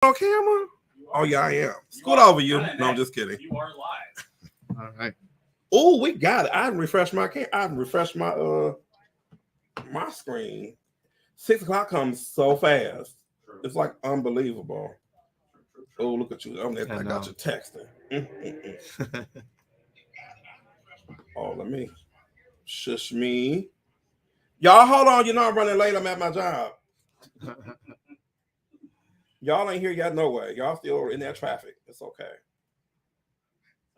On camera? Oh yeah, I am. Scoot over you. No, I'm just kidding. You are live. All right. Oh, we got it. I haven't refreshed my my screen. 6 o'clock comes so fast. It's like unbelievable. Oh, look at you. I got you texting. Oh, let me shush me. Y'all, hold on. You know I'm running late. I'm at my job. Y'all ain't here yet, no way. Y'all still in that traffic. It's okay.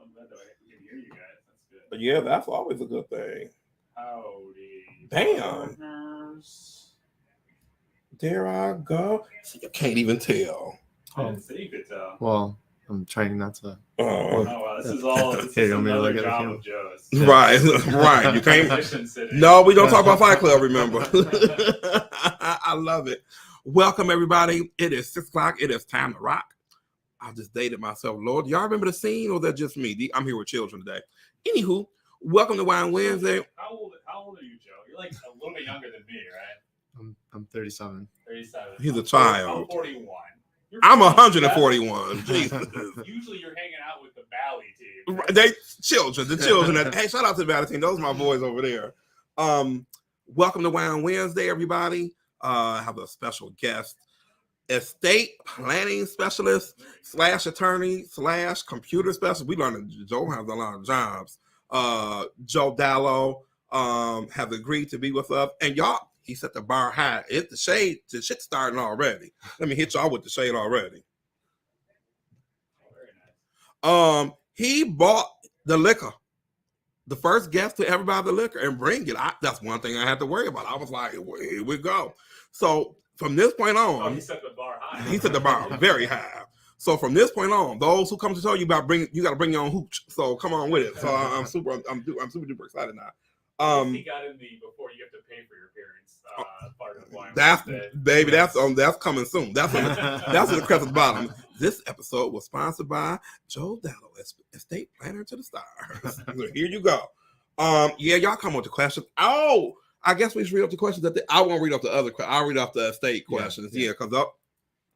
I'm glad that I can hear you guys. That's good. But yeah, that's always a good thing. Howdy. Damn. Partners. There I go. See, you can't even tell. I didn't say you could tell. Well, I'm trying not to. Oh wow, this is all. This is another job of Joe's. Right, right. You can't. No, we don't talk about Fight Club. Remember, I love it. Welcome everybody. It is 6 o'clock. It is time to rock. I just dated myself, Lord. Y'all remember the scene, or is that just me? I'm here with children today. Anywho, welcome to Wine Wednesday. How old are you, Joe? You're like a little bit younger than me, right? I'm 37. 37. He's a child. I'm 41. I'm 141. Jesus. Usually you're hanging out with the Bally team. Right? The children. Hey, shout out to the Bally team. Those are my boys over there. Welcome to Wine Wednesday, everybody. I have a special guest, estate planning specialist / attorney / computer specialist. We learned that Joe has a lot of jobs. Joe Dallo has agreed to be with us, and y'all, he set the bar high. It's the shit starting already. Let me hit y'all with the shade already. Very nice. He bought the liquor. The first guest to ever buy the liquor and bring it. That's one thing I had to worry about. I was like, well, here we go. So from this point on, he set the bar high. He set the bar very high. So from this point on, those who come to tell you about you got to bring your own hooch. So come on with it. So I'm super duper excited now. He got in before you have to pay for your appearance. Part of the wine. That's coming soon. That's in the crest at the bottom. This episode was sponsored by Joe Dallo, estate planner to the stars. So here you go. Yeah, y'all come with the questions. Oh, I guess we should read up the questions. I won't read off the other. I'll read off the estate questions. Yeah, because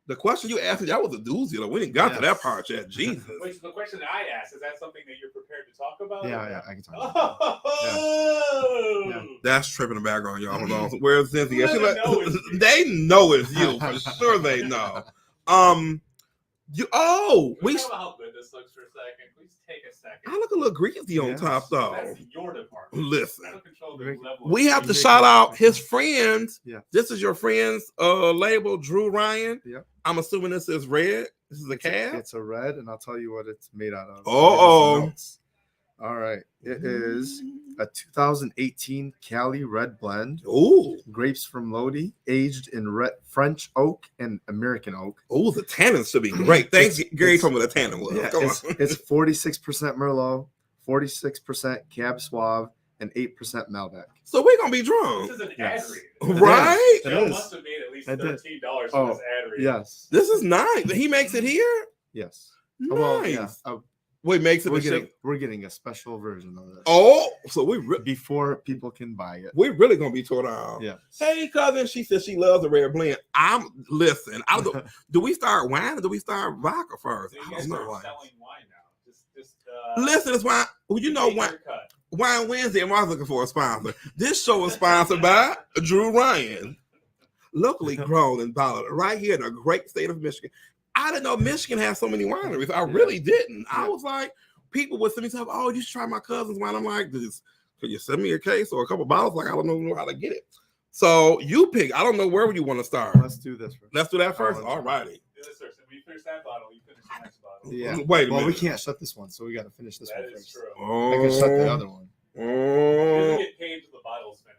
the question you asked, that was a doozy. We didn't got to that part yet. Jesus. Wait, so the question that I asked, is that something that you're prepared to talk about? Yeah, I can talk about Oh! Yeah. That's tripping the background, y'all. Hold on. Where's Cynthia? They know it's you. They know it's you. For sure they know. Can we talk about how good this looks for a second? Please take a second. I look a little greasy on top, though. That's your department. Listen. We have to shout out his friends. Yeah. This is your friend's label, Drew Ryan. Yeah. I'm assuming this is red. This is a cab. It's a red, and I'll tell you what it's made out of. Oh. All right. It is a 2018 Cali Red Blend. Ooh. Grapes from Lodi, aged in French oak and American oak. Oh, the tannin should be great. Thanks, Gary, told me the tannin was. Yeah, Come on. It's 46% Merlot, 46% Cab Sauv, and 8% Malbec. So we're going to be drunk. This is an ad Right? read. It Joe is. must have made at least I did. $13 for this ad read. Yes. This is nice. He makes it here? Yes. Nice. Well, yeah. Wait, makes it We're getting a special version of this. Oh, so before people can buy it. we're really gonna be tore down. Yeah. Hey, cousin, she said she loves the red blend. Listen. Do we start wine or do we start vodka first? So you I guys don't are know. selling wine now. Just Listen, it's wine. Well, you know wine. Wine Wednesday. I'm always looking for a sponsor. This show is sponsored by Drew Ryan, locally grown and bottled right here in the great state of Michigan. I didn't know Michigan has so many wineries. I really didn't. I was like, people would send me stuff. Oh, you should try my cousin's wine. I'm like, could you send me a case or a couple bottles? Like, I don't know how to get it. So you pick. I don't know where you want to start. Let's do this first. Let's do that first. All righty. When you finish that bottle, you finish the next bottle. Yeah. Wait a Well, minute. we can't shut this one, so we got to finish this That one is first. true. I can shut the other one. He doesn't get paid till the bottle's finished.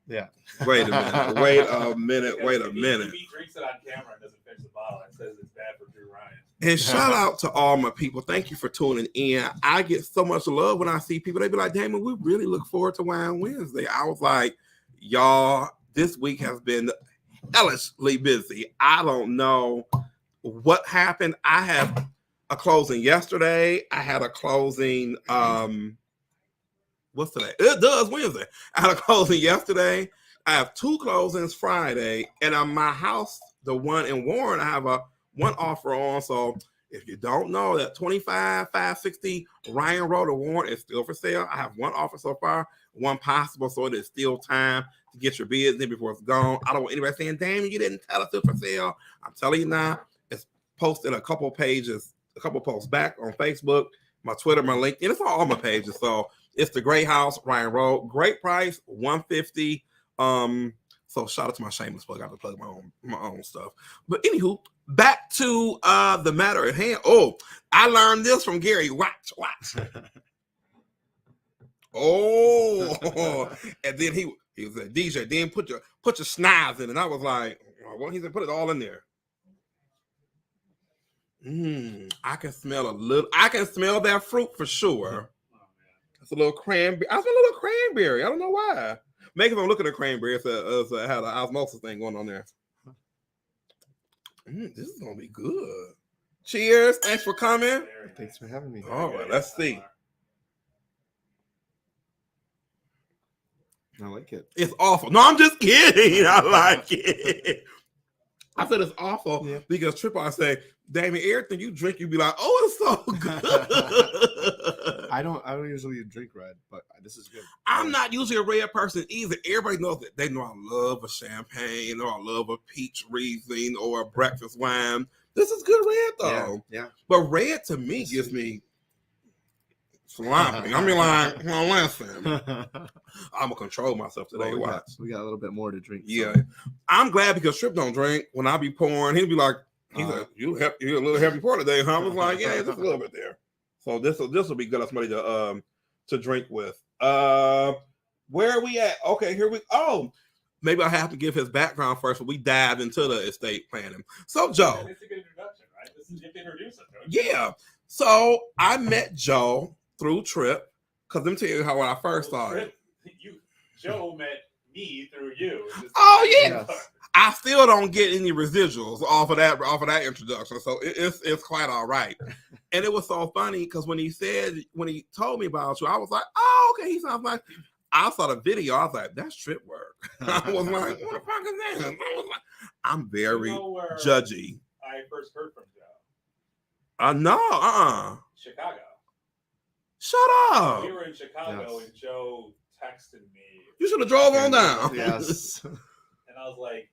Yeah. Wait a minute. Wait a minute. Wait a minute. If he drinks it on camera and doesn't finish the bottle, it says it's bad for Drew Ryan. And shout out to all my people. Thank you for tuning in. I get so much love when I see people. They be like, Damon, we really look forward to Wine Wednesday. I was like, y'all, this week has been hellishly busy. I don't know what happened. I had a closing yesterday. I had a closing, what's today? It does Wednesday. I had a closing yesterday. I have 2 closings Friday. And on my house, the one in Warren, I have a one offer on. So if you don't know, that 25,560 Ryan Road award is still for sale. I have one offer so far, one possible, so it is still time to get your bids in before it's gone. I don't want anybody saying, "Damn, you didn't tell us it's for sale." I'm telling you now. It's posted a couple pages, a couple posts back on Facebook, my Twitter, my LinkedIn. It's on all my pages. So it's the Great House, Ryan Road. Great price, $150. So shout out to my shameless plug. I have to plug my own stuff. But anywho, back to the matter at hand. Oh, I learned this from Gary. Watch. Oh, and then he was like, DJ, then put your snaz in, and I was like, well, he said put it all in there. I can smell I can smell that fruit for sure. It's a little cranberry. I smell a little cranberry. I don't know why. Maybe if I'm looking at cranberry, it had an osmosis thing going on there. This is gonna be good. Cheers! Thanks for coming. Thanks for having me. All right, let's see. I like it. It's awful. No, I'm just kidding. I like it. I said it's awful because Tripod say, Damien, everything you drink, you be like, oh, it's so good. I don't usually drink red, but this is good. I'm not usually a red person either. Everybody knows that. They know I love a champagne, or I love a peach Riesling, or a breakfast wine. This is good red though. Yeah. But red to me gives me sloppy. I mean, like, well, listen, I'm gonna control myself today. Well, we got a little bit more to drink. Yeah, so. I'm glad because Trip don't drink. When I be pouring, he'll be like, he's like, you're a little heavy pour today, huh? I was like, yeah, just a little bit there. So this will be good as somebody to drink with. Where are we at? Okay, here we. Oh, maybe I have to give his background first, but we dive into the estate planning. So Joe, it's a good introduction, right? This is you have to introduce him. Don't you? Yeah. So I met Joe through Trip, because let me tell you how when I first started. Joe met me through you. Oh yeah. Yes. I still don't get any residuals off of that introduction, so it's quite all right. And it was so funny because when he told me about you, I was like, oh, okay, he sounds like. I saw the video, I was like, that's Trip work. I was like, what the fuck is that? I was like, I'm very judgy. I first heard from Joe. No, Chicago. Shut up. We were in Chicago and Joe texted me. You should have drove on down. Yes. And I was like,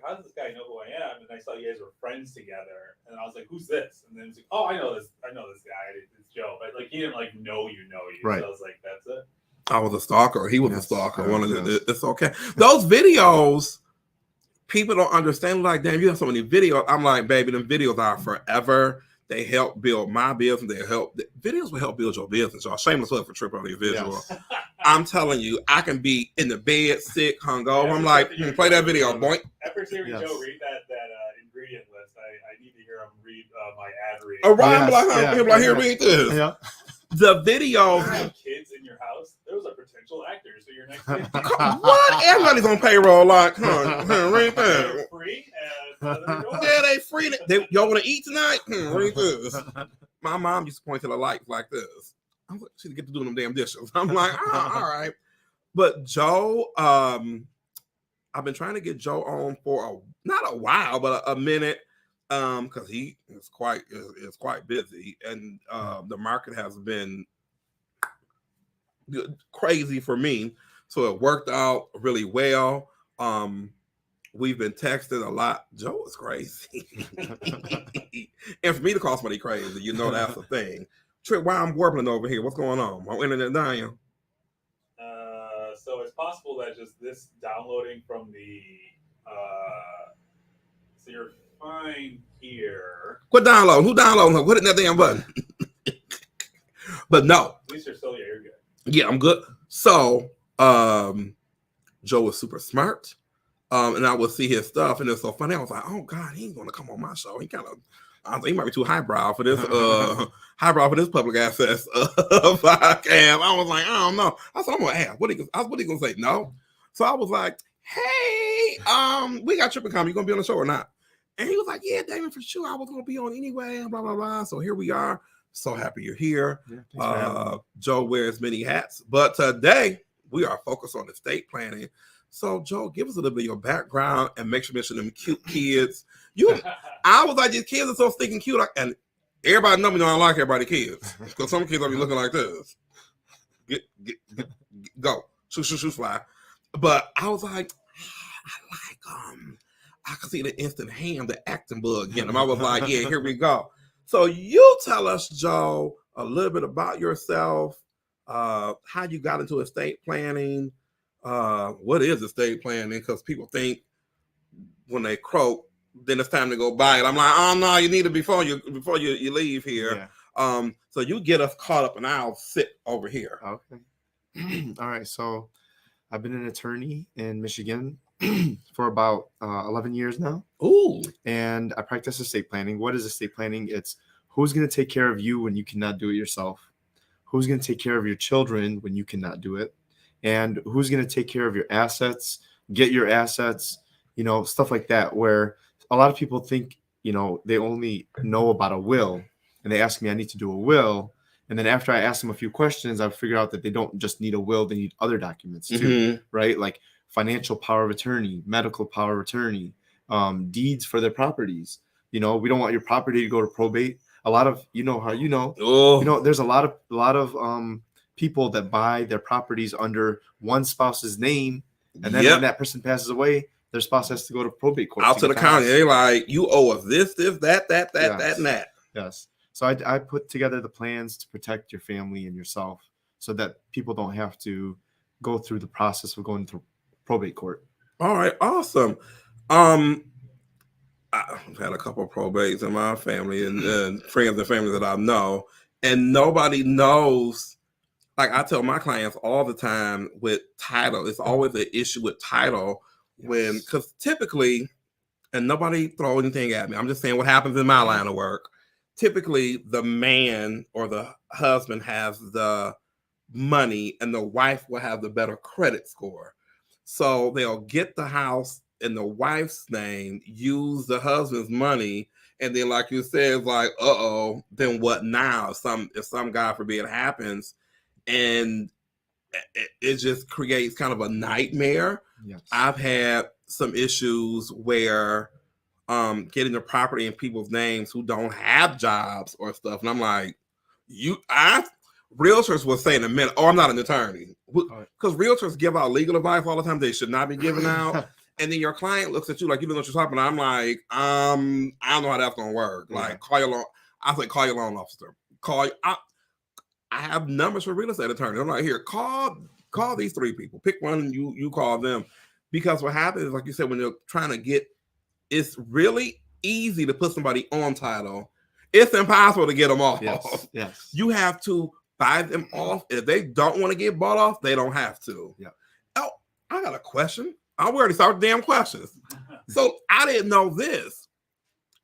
how does this guy know who I am? And I saw you guys were friends together. And I was like, who's this? And then he was like, oh, I know this guy. It's Joe. But like he didn't like know you. Right. So I was like, that's it. I was a stalker. He was a stalker. It's okay. Those videos, people don't understand. Like, damn, you have so many videos. I'm like, baby, them videos are forever. They help build my business. Videos will help build your business. Y'all shameless plug for Trip on your visual. Yes. I'm telling you, I can be in the bed, sick, hungover. I'm like, play that video, boy. After hearing Joe read that ingredient list, I need to hear him read my ad read. All right, here, read this. Yeah. The video. You have kids in your house. There was a potential actor, so your next kid. What? Everybody's on payroll. Like, read that. They're free. Yeah, they free. Y'all want to eat tonight? Read this. My mom used to point to the lights like this. I'm like, she get to do them damn dishes. I'm like, all right. But Joe, I've been trying to get Joe on for not a while, but a minute. Because he is quite busy, and the market has been crazy for me. So it worked out really well. We've been texting a lot. Joe is crazy, and for me to call somebody crazy, you know that's the thing. Trip, why I'm warbling over here? What's going on? My internet dying. So it's possible that just this downloading from the so you're fine here. Quit downloading. Who downloading? Quit hitting that damn button. But no. At least you're still you're good. Yeah, I'm good. So Joe was super smart. And I would see his stuff, and it's so funny. I was like, oh God, he ain't gonna come on my show. He he might be too highbrow for this public access podcast. I was like, I don't know. I said, I'm gonna ask. What he gonna say? No. So I was like, hey, we got Trip and coming. You gonna be on the show or not? And he was like, yeah, Damon, for sure. I was going to be on anyway, blah, blah, blah. So here we are. So happy you're here. Yeah, Joe wears many hats. But today, we are focused on estate planning. So, Joe, give us a little bit of your background and make sure you mention them cute kids. I was like, these kids are so stinking cute. And everybody know me, I don't like everybody kids. Because some kids will be looking like this. Get, go. Shoot, fly. But I was like, I could see the instant ham, the acting bug getting them. I was like, yeah, here we go. So you tell us, Joe, a little bit about yourself, how you got into estate planning. What is estate planning? Because people think when they croak, then it's time to go buy it. I'm like, oh no, you need it before you leave here. Yeah. So you get us caught up, and I'll sit over here. Okay. All right. So I've been an attorney in Michigan for about 11 years now. Ooh. And I practice estate planning. What is estate planning? It's who's going to take care of you when you cannot do it yourself? Who's going to take care of your children when you cannot do it? And who's going to take care of your assets, get your assets, stuff like that, where a lot of people think, they only know about a will. And they ask me, I need to do a will. And then after I ask them a few questions, I figure out that they don't just need a will, they need other documents too, right? Like financial power of attorney, medical power of attorney, deeds for their properties. We don't want your property to go to probate. A lot of, there's a lot of people that buy their properties under one spouse's name. And then when that person passes away, their spouse has to go to probate court. Out to the county. They're like, you owe us this, that, and that. Yes. So I put together the plans to protect your family and yourself so that people don't have to go through the process of going through probate court. All right. Awesome. I've had a couple of probates in my family and friends and family that I know, and nobody knows. Like I tell my clients all the time with title, it's always an issue with title because typically, and nobody throw anything at me, I'm just saying what happens in my line of work. Typically, the man or the husband has the money and the wife will have the better credit score. So they'll get the house in the wife's name, use the husband's money, and then like you said, it's like, then what now? If some God forbid happens, and it just creates kind of a nightmare. Yes. I've had some issues where getting the property in people's names who don't have jobs or stuff. And I'm like, realtors will say in a minute, I'm not an attorney. Because realtors give out legal advice all the time they should not be giving out. And then your client looks at you like you don't know what you're talking about. I'm like, I don't know how that's gonna work. Like, call your loan officer. I have numbers for real estate attorneys. I'm like, here, call these three people. Pick one and you call them. Because what happens is, like you said, when you're trying to get, it's really easy to put somebody on title. It's impossible to get them off. Yes. You have to buy them off. If they don't want to get bought off, they don't have to. Yeah. Oh, I got a question. I already started damn questions. So I didn't know this.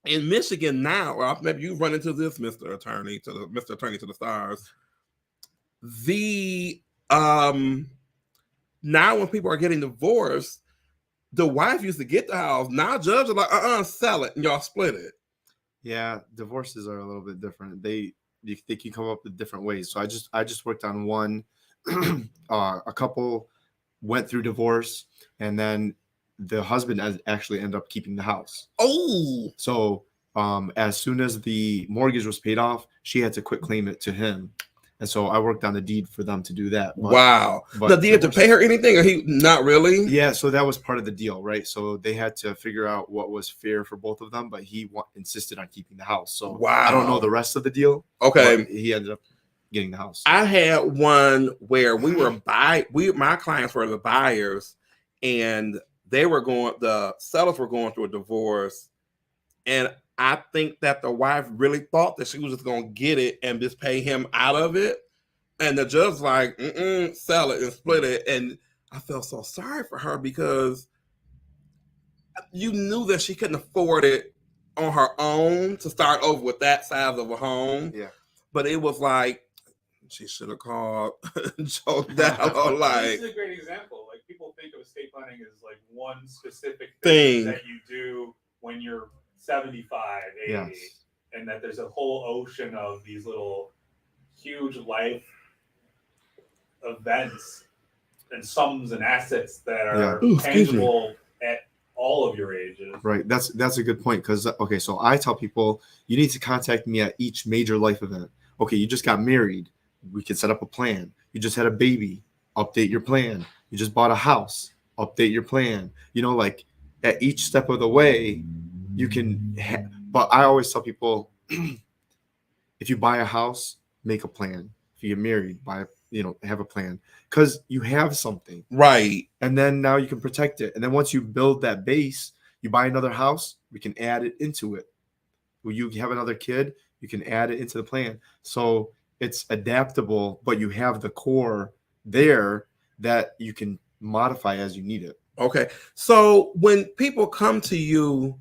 In Michigan now, or maybe you've run into this, Mr. Attorney to the stars. Now when people are getting divorced, the wife used to get the house. Now judges are like, sell it, and y'all split it. Yeah, divorces are a little bit different. They can come up with different ways. So I just worked on one. A couple went through divorce, and then the husband actually ended up keeping the house. Oh, so as soon as the mortgage was paid off, she had to quit claim it to him. And so I worked on the deed for them to do that. Wow. Now, did you have to pay her anything, or he not really? Yeah, so that was part of the deal, right? So they had to figure out what was fair for both of them, but he insisted on keeping the house. So wow. I don't know the rest of the deal. Okay. He ended up getting the house. I had one where my clients were the buyers, and the sellers were going through a divorce, and I think that the wife really thought that she was just going to get it and just pay him out of it. And the judge was like, sell it and split it. And I felt so sorry for her because you knew that she couldn't afford it on her own to start over with that size of a home. Yeah. But it was like, she should have called Joe Dallo. This is a great example. Like, people think of estate planning as like one specific thing that you do when you're 75, 80, yes. And that there's a whole ocean of these little huge life events and sums and assets that are tangible at all of your ages. Right. That's a good point because okay, so I tell people you need to contact me at each major life event. Okay, you just got married, we can set up a plan. You just had a baby, update your plan. You just bought a house, update your plan. Like at each step of the way, you can. But I always tell people, if you buy a house, make a plan. If you get married, have a plan because you have something. Right. And then now you can protect it. And then once you build that base, you buy another house, we can add it into it. When you have another kid, you can add it into the plan. So it's adaptable, but you have the core there that you can modify as you need it. Okay. So when people come to you,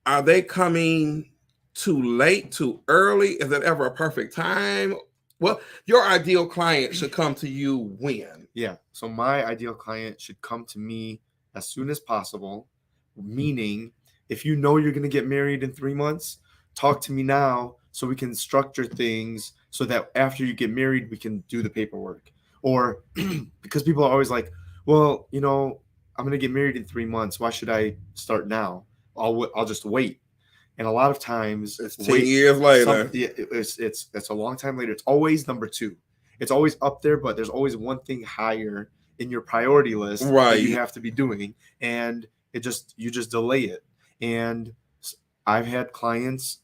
are they coming too late, too early? Is it ever a perfect time? Well, your ideal client should come to you when? Yeah. So my ideal client should come to me as soon as possible, meaning if you know you're going to get married in 3 months, talk to me now so we can structure things so that after you get married, we can do the paperwork. Or because people are always like, well, I'm going to get married in 3 months. Why should I start now? I'll just wait. And a lot of times it's 10 years later. It's a long time later. It's always number 2. It's always up there, but there's always one thing higher in your priority list that you have to be doing. And you just delay it. And I've had clients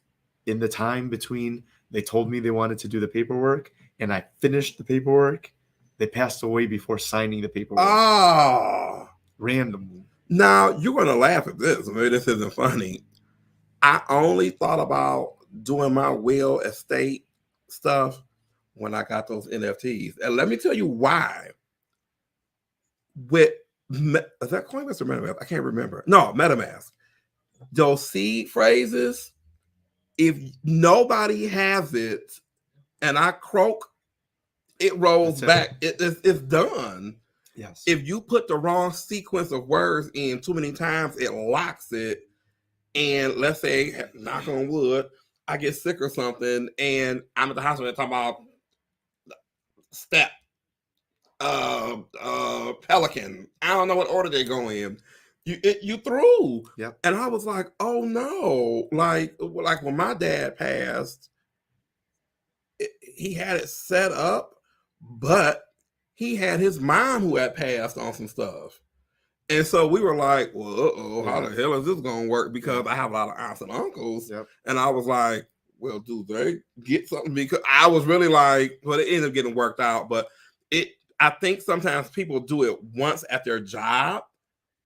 in the time between they told me they wanted to do the paperwork and I finished the paperwork, they passed away before signing the paperwork. Oh. Randomly. Now, you're going to laugh at this. Maybe this isn't funny. I only thought about doing my will estate stuff when I got those NFTs. And let me tell you why. Is that Coinbase or MetaMask? I can't remember. No, MetaMask. Those seed phrases, if nobody has it and I croak, it rolls back. It's done. Yes. If you put the wrong sequence of words in too many times, it locks it. And let's say, knock on wood, I get sick or something, and I'm at the hospital and talking about step, pelican. I don't know what order they go in. You through. Yep. And I was like, oh no. Like when my dad passed, he had it set up, but he had his mom who had passed on some stuff. And so we were like, well, how the hell is this going to work? Because I have a lot of aunts and uncles. Yep. And I was like, well, do they get something? Because I was really like, well, it ended up getting worked out. But I think sometimes people do it once at their job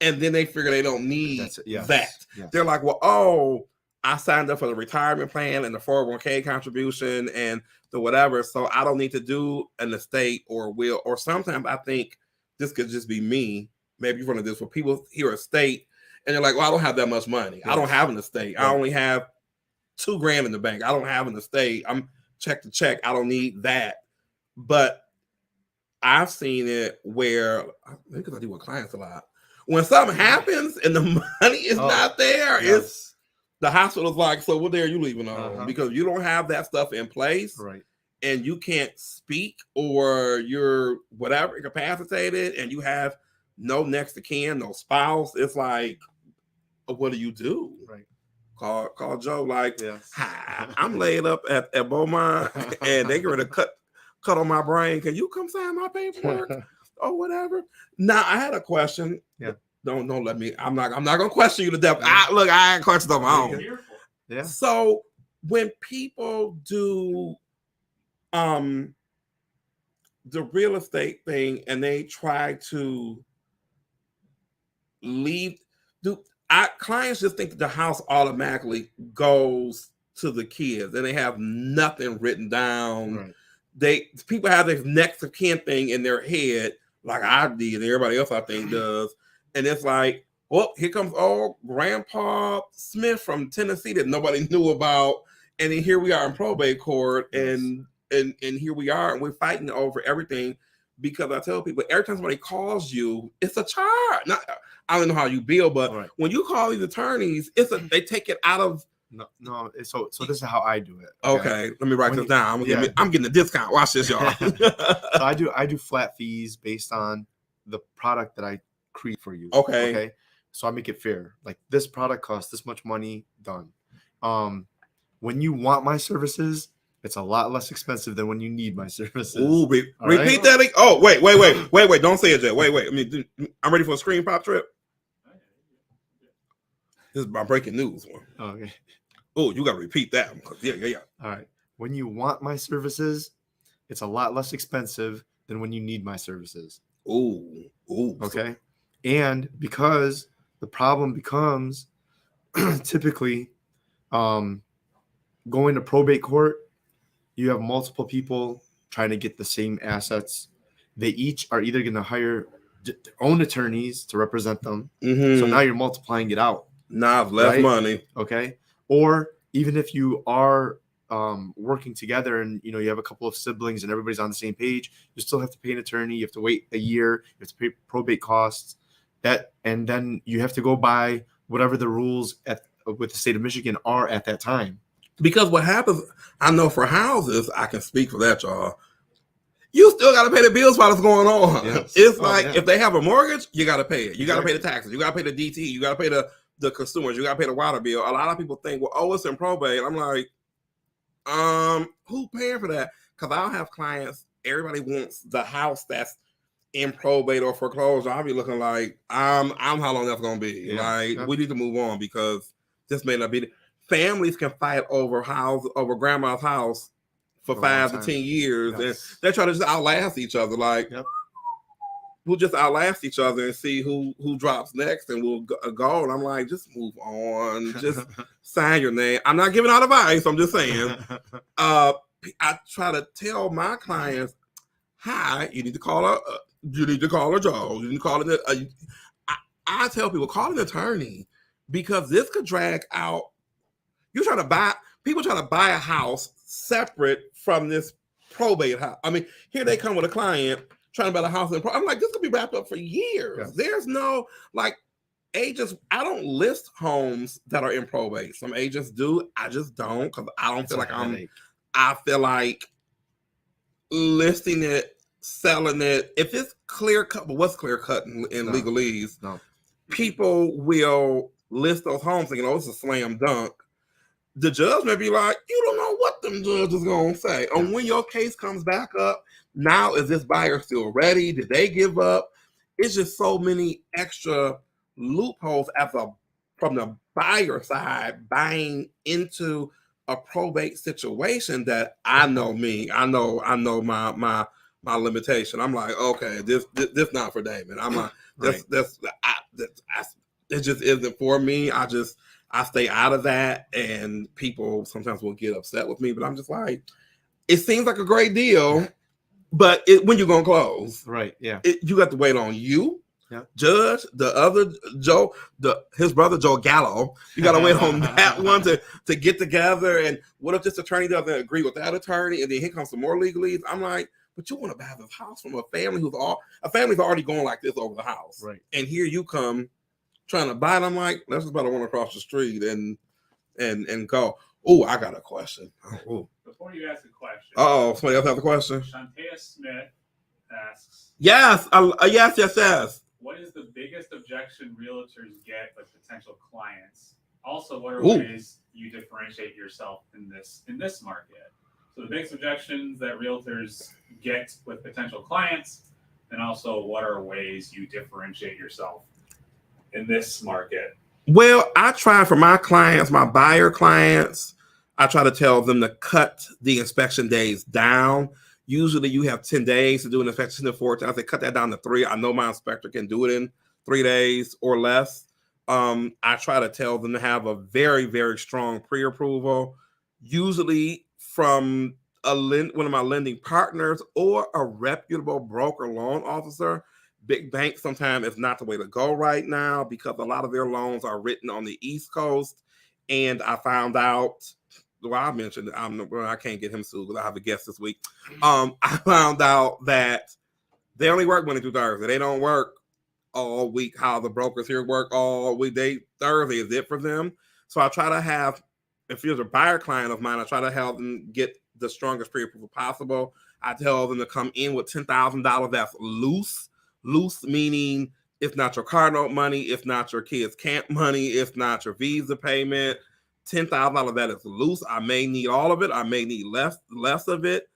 and then they figure they don't need that. Yes. They're like, well, I signed up for the retirement plan and the 401k contribution and the whatever. So I don't need to do an estate or will. Or sometimes I think this could just be me. Maybe you've run into this where people hear estate and they're like, well, I don't have that much money. Yes. I don't have an estate. Right. I only have $2,000 in the bank. I don't have an estate. I'm check to check. I don't need that. But I've seen it where, because I do with clients a lot, when something happens and the money is not there, it's the hospital's like, so what day are you leaving on? Because you don't have that stuff in place. Right. And you can't speak or you're whatever, incapacitated, and you have no next of kin, no spouse. It's like, what do you do? Right. Call Joe. Like, hi, I'm laid up at Beaumont, and they get ready to cut on my brain. Can you come sign my paperwork or whatever? Now, I had a question. Yeah. Don't let me. I'm not gonna question you to death. I ain't questioned on my own. Yeah. So when people do the real estate thing and they try to leave, clients just think that the house automatically goes to the kids and they have nothing written down. Right. People have this next of kin thing in their head, like I did, everybody else I think does. And it's like, well, here comes old Grandpa Smith from Tennessee that nobody knew about. And then here we are in probate court, and here we are, and we're fighting over everything. Because I tell people, every time somebody calls you, it's a charge. I don't know how you bill, but when you call these attorneys, they take it out of. No. So this is how I do it. Okay, let me write this down. I'm getting a discount. Watch this, y'all. So I do flat fees based on the product that I create for you. Okay. So I make it fair. Like this product costs this much money, done. When you want my services, it's a lot less expensive than when you need my services. Ooh, repeat right? that. Oh, wait. Don't say it yet. Wait. I mean, I'm ready for a screen pop trip. This is my breaking news one. Okay. Oh, you got to repeat that. Yeah. All right. When you want my services, it's a lot less expensive than when you need my services. Ooh. Okay. And because the problem becomes typically going to probate court, you have multiple people trying to get the same assets. They each are either going to hire their own attorneys to represent them. Mm-hmm. So now you're multiplying it out. Now it's less money. Okay. Or even if you are working together and you have a couple of siblings and everybody's on the same page, you still have to pay an attorney. You have to wait a year. You have to pay probate costs. And then you have to go by whatever the rules with the state of Michigan are at that time. Because what happens, I know for houses, I can speak for that, y'all. You still got to pay the bills while it's going on. Yes. It's if they have a mortgage, you got to pay it. You got to pay the taxes. You got to pay the DT. You got to pay the consumers. You got to pay the water bill. A lot of people think, well, it's in probate. I'm like, who paying for that? Because I'll have clients, everybody wants the house that's in probate or foreclosure. I'll be looking like, I'm how long that's going to be. Yeah. We need to move on because this may not be. Families can fight over grandma's house for 5 to 10 years, and they try to just outlast each other. We'll just outlast each other and see who drops next, and we'll go. And I'm like, just move on, just sign your name. I'm not giving out advice. I'm just saying. I try to tell my clients, "Hi, you need to call a Joe. You need to call it. I tell people, call an attorney because this could drag out. People try to buy a house separate from this probate house. I mean, here they come with a client trying to buy a house in probate. I'm like, this could be wrapped up for years. Yeah. There's no agents. I don't list homes that are in probate. Some agents do. I just don't because I don't feel like I feel like listing it, selling it. If it's clear cut, but what's clear cut in legalese? No. People will list those homes thinking, it's a slam dunk. The judge may be like, you don't know what them judges going to say. And when your case comes back up, now is this buyer still ready? Did they give up? It's just so many extra loopholes from the buyer side buying into a probate situation that I know me. I know my limitation. I'm like, okay, this not for Damon. I'm like, it just isn't for me. I stay out of that, and people sometimes will get upset with me, but I'm just like, it seems like a great deal, but when you're going to close? Right, yeah. You got to wait on you, judge, the other Joe, his brother Joe Dallo. You got to wait on that one to get together, and what if this attorney doesn't agree with that attorney, and then here comes some more legalese? I'm like, but you want to buy this house from a family family's already going like this over the house. Right. And here you come trying to buy it. I'm like, let's just buy the one across the street and go. Oh, I got a question. Before you ask a question. Somebody else has a question? Shantea Smith asks. Yes. Yes. What is the biggest objection realtors get with potential clients? Also, what are ways you differentiate yourself in this market? So the biggest objections that realtors get with potential clients, and also what are ways you differentiate yourself in this market? Well, I try for my clients, my buyer clients, I try to tell them to cut the inspection days down. Usually you have 10 days to do an inspection in 14. I say cut that down to 3. I know my inspector can do it in 3 days or less. I try to tell them to have a very, very strong pre-approval, usually from one of my lending partners or a reputable broker loan officer. Big banks sometimes is not the way to go right now because a lot of their loans are written on the East Coast. And I found out, I mentioned, I can't get him sued because I have a guest this week. I found out that they only work Monday through Thursday. They don't work all week how the brokers here work all week. Thursday is it for them. So I try to have, if you're a buyer client of mine, I try to help them get the strongest pre-approval possible. I tell them to come in with $10,000 that's loose meaning It's not your car note money. It's not your kids' camp money. It's not your visa payment. $10,000 of that is loose. I may need all of it. I may need less of it.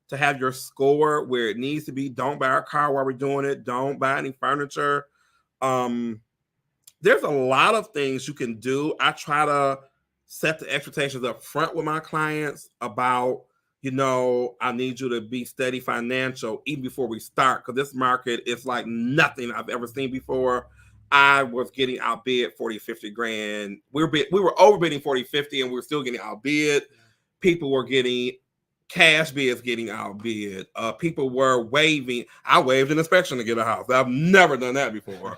To have your score where it needs to be. Don't buy a car while we're doing it. Don't buy any furniture. There's a lot of things you can do. I try to set the expectations up front with my clients about, I need you to be steady financial even before we start, because this market is like nothing I've ever seen before. I was getting outbid 40, 50 grand. We were overbidding 40, 50, and we were still getting outbid. People were getting cash bids getting outbid. People were waiving. I waived an inspection to get a house. I've never done that before.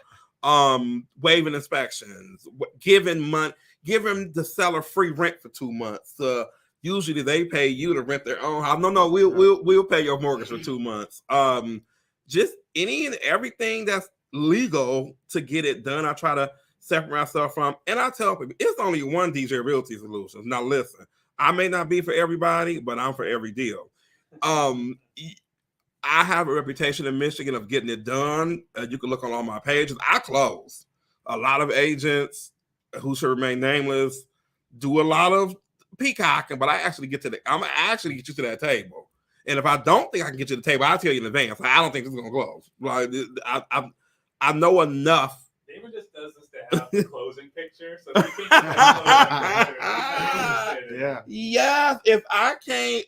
Waiving inspections, giving the seller free rent for 2 months. Usually they pay you to rent their own house. No, we'll pay your mortgage for 2 months. Just any and everything that's legal to get it done. I try to separate myself from, and I tell people it's only one DJ Realty Solutions. Now listen, I may not be for everybody, but I'm for every deal. I have a reputation in Michigan of getting it done. You can look on all my pages. I close. A lot of agents who should remain nameless do a lot of peacocking, but I'm actually get you to that table. And if I don't think I can get you to the table, I'll tell you in advance. I don't think it's going to close. Like, I know enough. David just does this to have the closing picture. So if you yeah. Yes, if I can't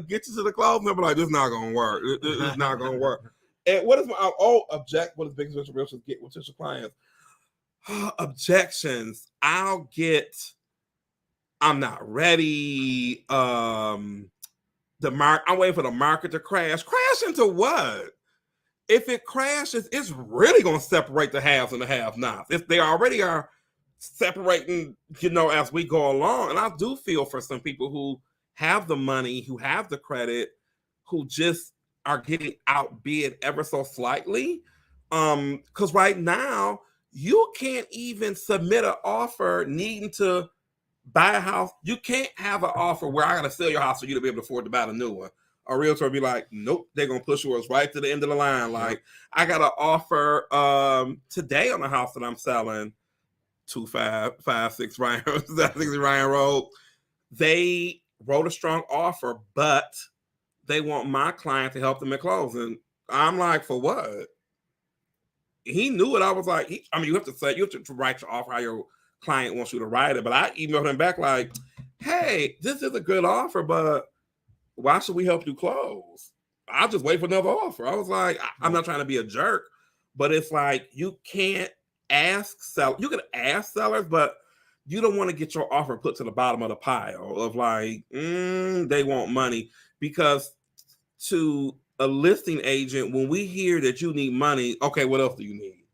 get you to the closing, I'll be like, this is not going to work. This is not going to work. And what is my object? What is biggest realtors get with potential clients? Objections. I'm not ready. I'm waiting for the market to crash. Crash into what? If it crashes, it's really going to separate the haves and the have-nots. If they already are separating, as we go along. And I do feel for some people who have the money, who have the credit, who just are getting outbid ever so slightly. Because right now, you can't even submit an offer needing to buy a house. You can't have an offer where I got to sell your house for you to be able to afford to buy the new one. A realtor will be like, nope, they're going to push yours right to the end of the line. Like, I got an offer today on the house that I'm selling, 2556 Ryan Road. They wrote a strong offer, but they want my client to help them at closing. I'm like, for what? He knew it. I was like, you have to write your offer how your client wants you to write it. But I emailed him back like, hey, this is a good offer, but why should we help you close? I'll just wait for another offer. I was like, I'm not trying to be a jerk, but it's like, you can't ask sellers. You can ask sellers, but you don't want to get your offer put to the bottom of the pile of like, they want money. Because to a listing agent, when we hear that you need money, okay, what else do you need?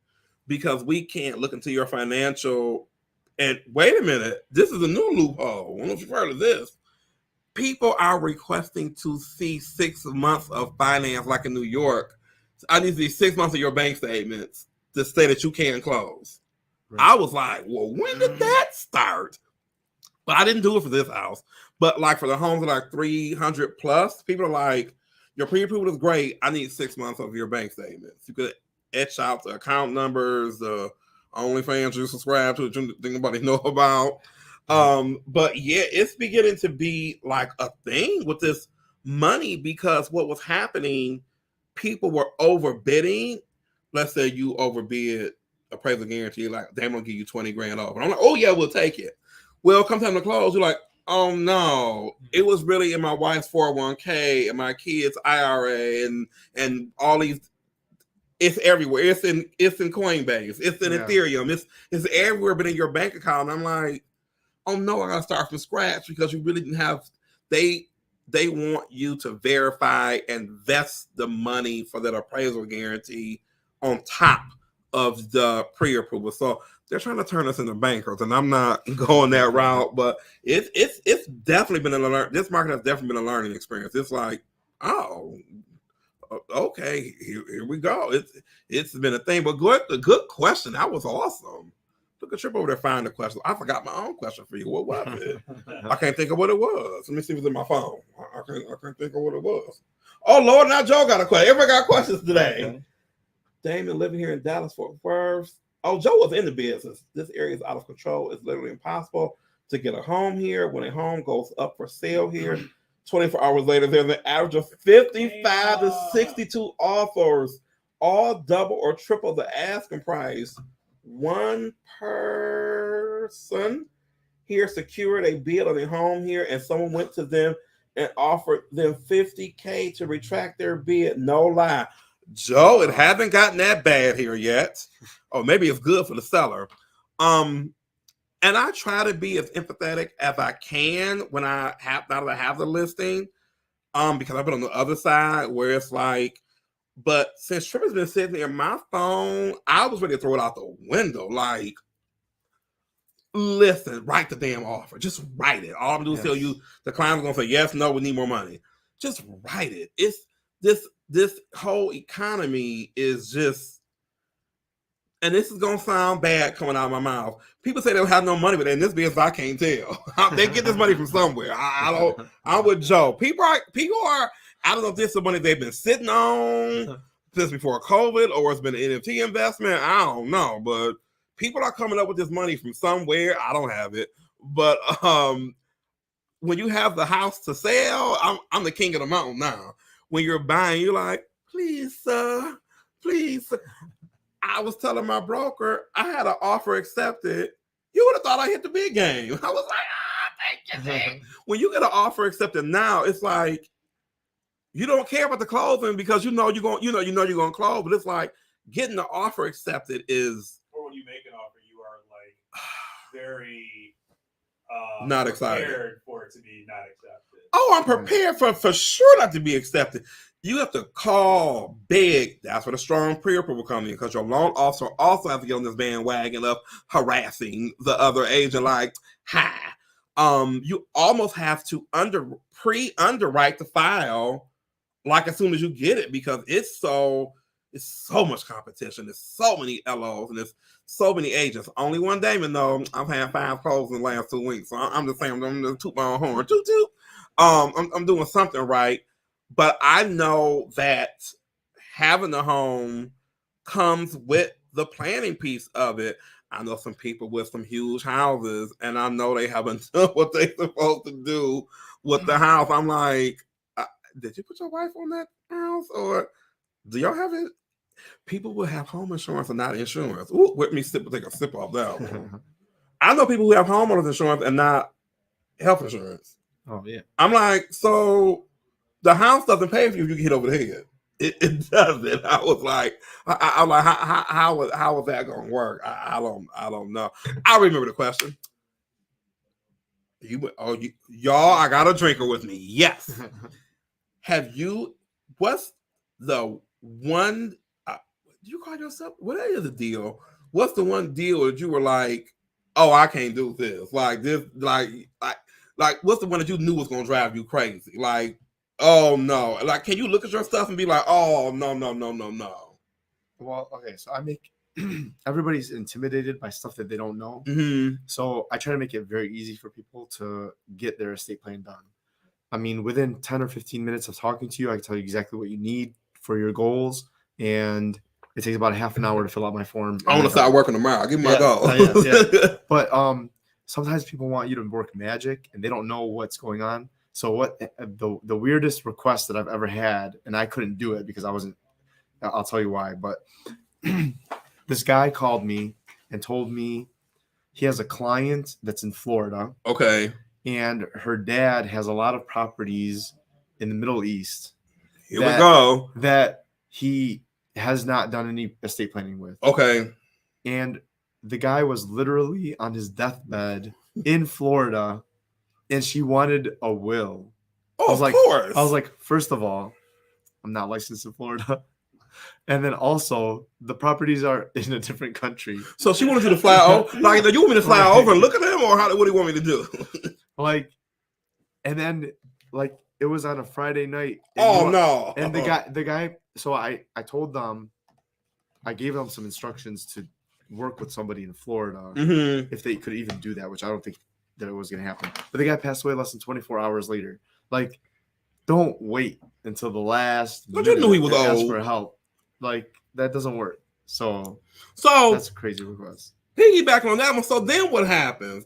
Because we can't look into your financial and wait a minute, this is a new loophole. I don't know if you've heard of this. People are requesting to see 6 months of finance, like in New York. I need to see 6 months of your bank statements to say that you can close. Right. I was like, well, when did that start? But I didn't do it for this house. But like for the homes that are like 300 plus, people are like, your pre-approval is great. I need 6 months of your bank statements. You could etch out the account numbers, the OnlyFans you subscribe to that you think nobody know about. But yeah, it's beginning to be like a thing with this money, because what was happening, people were overbidding. Let's say you overbid appraisal guarantee, like they're gonna give you 20 grand off. And I'm like, oh yeah, we'll take it. Well, come time to close, you're like, oh no, it was really in my wife's 401k and my kids' IRA and all these. It's everywhere. It's in Coinbase. It's in Ethereum. It's everywhere, but in your bank account. And I'm like, oh no, I gotta start from scratch, because you really didn't have. They want you to verify and vest the money for that appraisal guarantee on top of the pre-approval. So they're trying to turn us into bankers, and I'm not going that route. But it's definitely been this market has definitely been a learning experience. It's like, oh, okay, here we go. It's been a thing. But a good question. That was awesome. Took a trip over there, find the question. I forgot my own question for you. What was it? I can't think of what it was. Let me see if it's in my phone. I can't think of what it was. Oh Lord, now Joe got a question. Everybody got questions today. Damon living here in Dallas Fort Worth. Oh, Joe was in the business. This area is out of control. It's literally impossible to get a home here. When a home goes up for sale here, 24 hours later, there's an average of 55 to 62 offers, all double or triple the asking price. One person here secured a bid on a home here, and someone went to them and offered them $50K to retract their bid. No lie. Joe, it hasn't gotten that bad here yet. Or maybe it's good for the seller. And I try to be as empathetic as I can when now that I have the listing. Because I've been on the other side where it's like, but since Trip has been sitting there, my phone, I was ready to throw it out the window. Like, listen, write the damn offer. Just write it. All I'm doing is tell you the client's gonna say yes, no, we need more money. Just write it. It's this whole economy is just, and this is gonna sound bad coming out of my mouth. People say they don't have no money, but in this business, I can't tell. They get this money from somewhere. I don't. I'm with Joe. People are. I don't know if this is the money they've been sitting on since before COVID, or it's been an NFT investment. I don't know, but people are coming up with this money from somewhere. I don't have it, but when you have the house to sell, I'm the king of the mountain now. When you're buying, you're like, please, sir, please. I was telling my broker I had an offer accepted. You would have thought I hit the big game. I was like, thank you. When you get an offer accepted now, it's like you don't care about the closing because you know you're gonna close. But it's like getting the offer accepted is. Or when you make an offer, you are like very not excited for it to be not accepted. Oh, I'm prepared for sure not to be accepted. You have to call, beg. That's where the strong pre-approval comes in, because your loan officer also has to get on this bandwagon of harassing the other agent. Like, hi. You almost have to pre-underwrite the file like as soon as you get it, because it's so much competition. There's so many LOs and there's so many agents. Only one Damon though. I've had 5 closes in the last 2 weeks. So I'm just saying, I'm going to toot my own horn. Toot toot. I'm doing something right. But I know that having a home comes with the planning piece of it. I know some people with some huge houses, and I know they haven't done what they're supposed to do with the house. I'm like, did you put your wife on that house? Or do y'all have it? People will have home insurance and not insurance. Ooh, let me take a sip off that one. I know people who have homeowners insurance and not health insurance. Oh, yeah. I'm like, so the house doesn't pay for you if you get hit over the head. It doesn't. I was like, I'm like, how is that going to work? I don't know. I remember the question. Y'all, I got a drinker with me. Yes. What's the one, do you call yourself, what is the deal? What's the one deal that you were like, oh, I can't do this? Like this, like what's the one that you knew was going to drive you crazy? Like, oh no. Like, can you look at your stuff and be like, oh, no. Well, okay, so I make everybody's intimidated by stuff that they don't know. Mm-hmm. So I try to make it very easy for people to get their estate plan done. I mean, within 10 or 15 minutes of talking to you, I can tell you exactly what you need for your goals. And it takes about a half an hour to fill out my form. I want to start working tomorrow. Give me my goal. Yeah. But sometimes people want you to work magic and they don't know what's going on. So what the weirdest request that I've ever had, and I couldn't do it because I'll tell you why, but this guy called me and told me he has a client that's in Florida. Okay. And her dad has a lot of properties in the Middle East. Here we go. That he has not done any estate planning with. Okay. And the guy was literally on his deathbed in Florida, and she wanted a will. Oh, of course. I was like, first of all, I'm not licensed in Florida. And then also, the properties are in a different country. So she wanted you to fly over? Like, you want me to fly over and look at them, or what do you want me to do? And then it was on a Friday night. No. And the guy, so I told them, I gave them some instructions to work with somebody in Florida if they could even do that, which I don't think that it was going to happen. But the guy passed away less than 24 hours later. Like, don't wait until the last But you knew he was to ask old. for help. Like, that doesn't work. So So that's a crazy request. piggybacking on that one. So then what happens?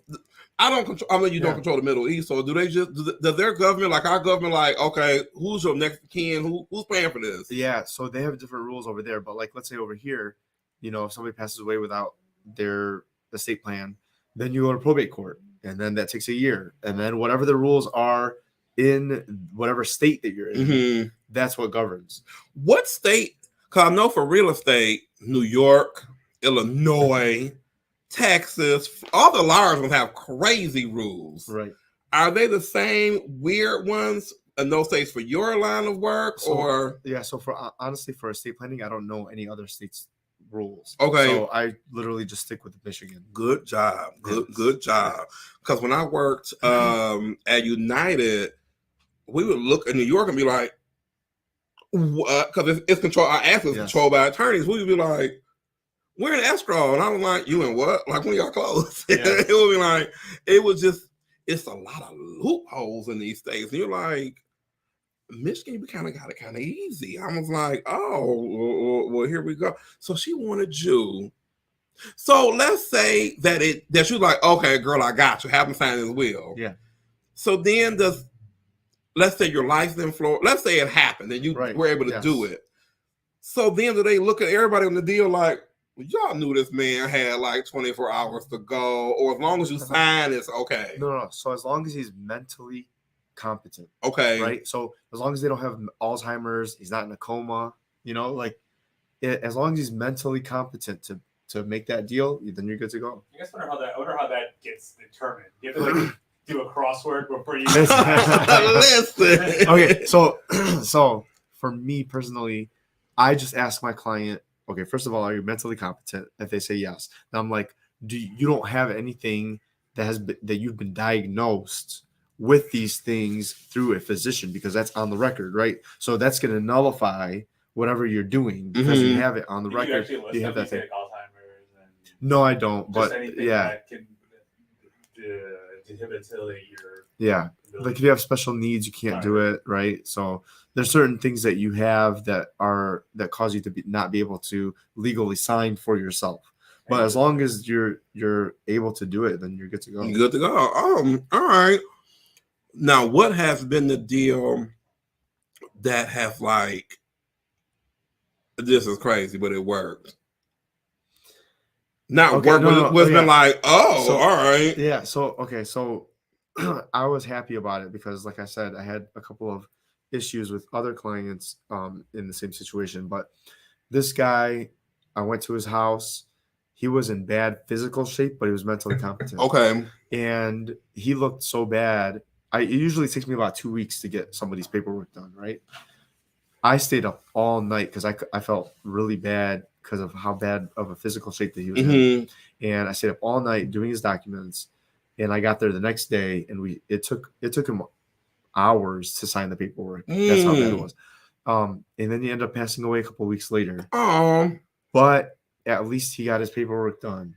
I don't control. I mean, you don't Yeah. control the Middle East. So do they just? Does their government, like our government, like okay, who's your next kin? Who's paying for this? Yeah, so they have different rules over there, but like let's say over here, if somebody passes away without their estate plan, then you go to probate court, and then that takes a year, and then whatever the rules are in whatever state that you're in, Mhm. that's what governs. What state? Because I know for real estate, New York, Illinois, Texas, all the large ones have crazy rules. Right. Are they the same weird ones in those states for your line of work, or Yeah, so for honestly for estate planning, I don't know any other states' rules. Okay. So I literally just stick with Michigan. good job, good Yes. good job? Because when I worked at United, we would look at New York and be like, because it's control. Our assets Yes. controlled by attorneys. We would be like, we're in escrow, and I was like, you in what? Like when y'all close? Yeah. It would be like, it was just, it's a lot of loopholes in these states, and you're like, Michigan, you kind of got it kind of easy. I was like, oh, well, here we go. So she wanted you. So let's say that you're like, okay, girl, I got you. Have them sign this will. Yeah. So then let's say you're licensed in Florida. Let's say it happened and you Right. were able to Yes. do it. So then do they look at everybody on the deal like, well, y'all knew this man had like 24 hours to go, or as long as you sign, it's okay. No. So as long as he's mentally competent, Okay. right? So as long as they don't have Alzheimer's, he's not in a coma, as long as he's mentally competent to make that deal, then you're good to go. I guess I wonder how that gets determined. You have to like do a crossword before you. Listen. Okay, so for me personally, I just ask my client, okay, first of all, are you mentally competent? If they say yes, then I'm like, you don't have anything that you've been diagnosed with these things through a physician, because that's on the record, right? So that's going to nullify whatever you're doing because you have it on the You record. actually list You have them, that thing. like Alzheimer's and No, I don't. just But anything yeah, that can debilitate your yeah. Like if you have special needs, you can't do it, right? So there's certain things that you have that cause you to not be able to legally sign for yourself. But as long as you're able to do it, then you're good to go. Good to go. All right. Now, what has been the deal that has like, this is crazy, but it worked? Not Okay, work, no, but it's been yeah. like, oh, So- all right. Yeah. So I was happy about it because, like I said, I had a couple of issues with other clients in the same situation. But this guy, I went to his house. He was in bad physical shape, but he was mentally competent. Okay. And he looked so bad. It usually takes me about 2 weeks to get somebody's paperwork done, right? I stayed up all night because I felt really bad because of how bad of a physical shape that he was in. Mhm. And I stayed up all night doing his documents. And I got there the next day, and it took him hours to sign the paperwork. That's how bad it was. And then he ended up passing away a couple of weeks later. Oh, But at least he got his paperwork done.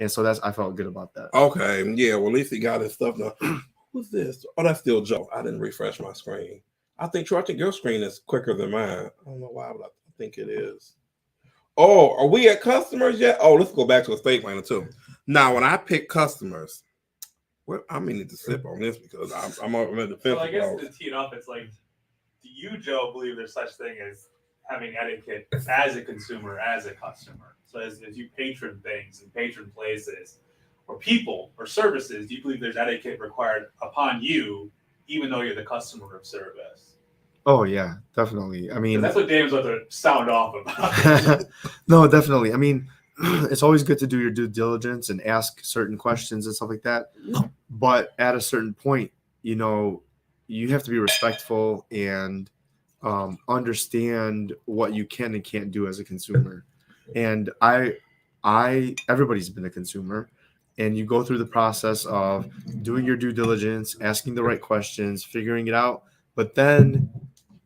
And so I felt good about that. okay. Yeah, well, at least he got his stuff done. Who's this? Oh, that's still Joe. I didn't refresh my screen. I think your screen is quicker than mine. I don't know why, but I think it is. Oh, are we at customers yet? Oh, let's go back to estate planning too. Now, when I pick customers, I may need to sip on this because I'm on the defense. So I guess to tee it up, it's like, do you, Joe, believe there's such thing as having etiquette as a consumer, as a customer? So as you patron things and patron places or people or services, do you believe there's etiquette required upon you, even though you're the customer of service? Oh, yeah, definitely. I mean, that's what Dave's about to sound off about. No, definitely. I mean, it's always good to do your due diligence and ask certain questions and stuff like that. But at a certain point, you have to be respectful and understand what you can and can't do as a consumer. And everybody's been a consumer, and you go through the process of doing your due diligence, asking the right questions, figuring it out, but then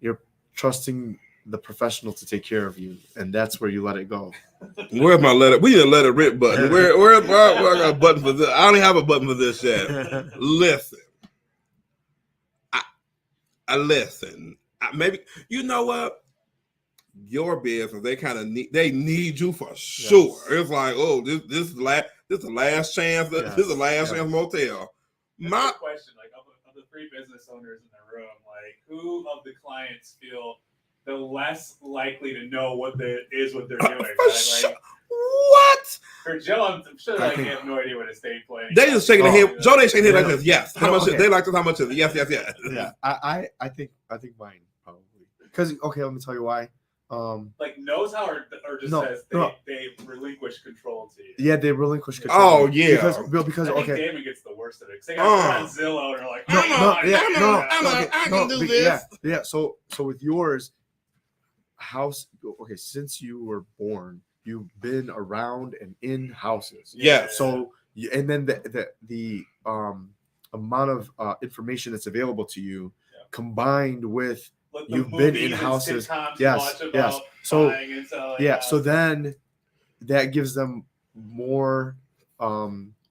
you're trusting the professional to take care of you, and that's where you let it go. Where's my let it? We didn't let it rip button. Where I got a button for this? I don't even have a button for this yet. Listen, I listen. Maybe you know what? your business, they need you for sure. Yes. It's like, oh, this is the last chance. Yes. This is the last chance motel. My question, like of the 3 business owners in the room, like who of the clients feel the less likely to know what they're doing? Right? Like, what? For Joe, I'm sure they have no idea what estate planning. They just shaking their head. Joe, they shaking their head like this. Yes. How much? Okay. They like this. How much is it? Yes. Yeah. I think mine probably. Because let me tell you why. Like knows how or just says they relinquish control to you. Yeah, they relinquish control. Oh yeah. Because I think Damon gets the worst of it. Because they got on Zillow and they're like, I can do this. Yeah. So with yours, house. Okay, since you were born, you've been around and in houses. Yeah. So and then the amount of information that's available to you, combined with you've been in houses. Yes. So so then that gives them more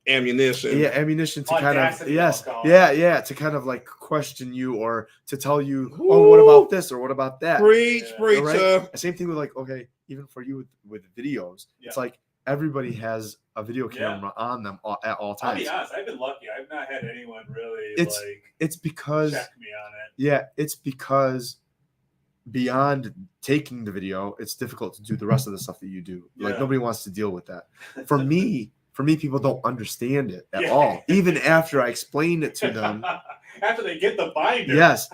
ammunition. Yeah, ammunition to Audacity, to kind of like question you or to tell you, oh, what about this or what about that? Preach, preacher. Right? Same thing with like, okay, even for you with videos, it's like everybody has a video camera on them at all times. I'll be honest, I've been lucky. I've not had anyone really it's because check me on it. Yeah, it's because beyond taking the video, it's difficult to do the rest of the stuff that you do. Like nobody wants to deal with that. For me, people don't understand it at all. Even after I explain it to them. After they get the binder. Yes.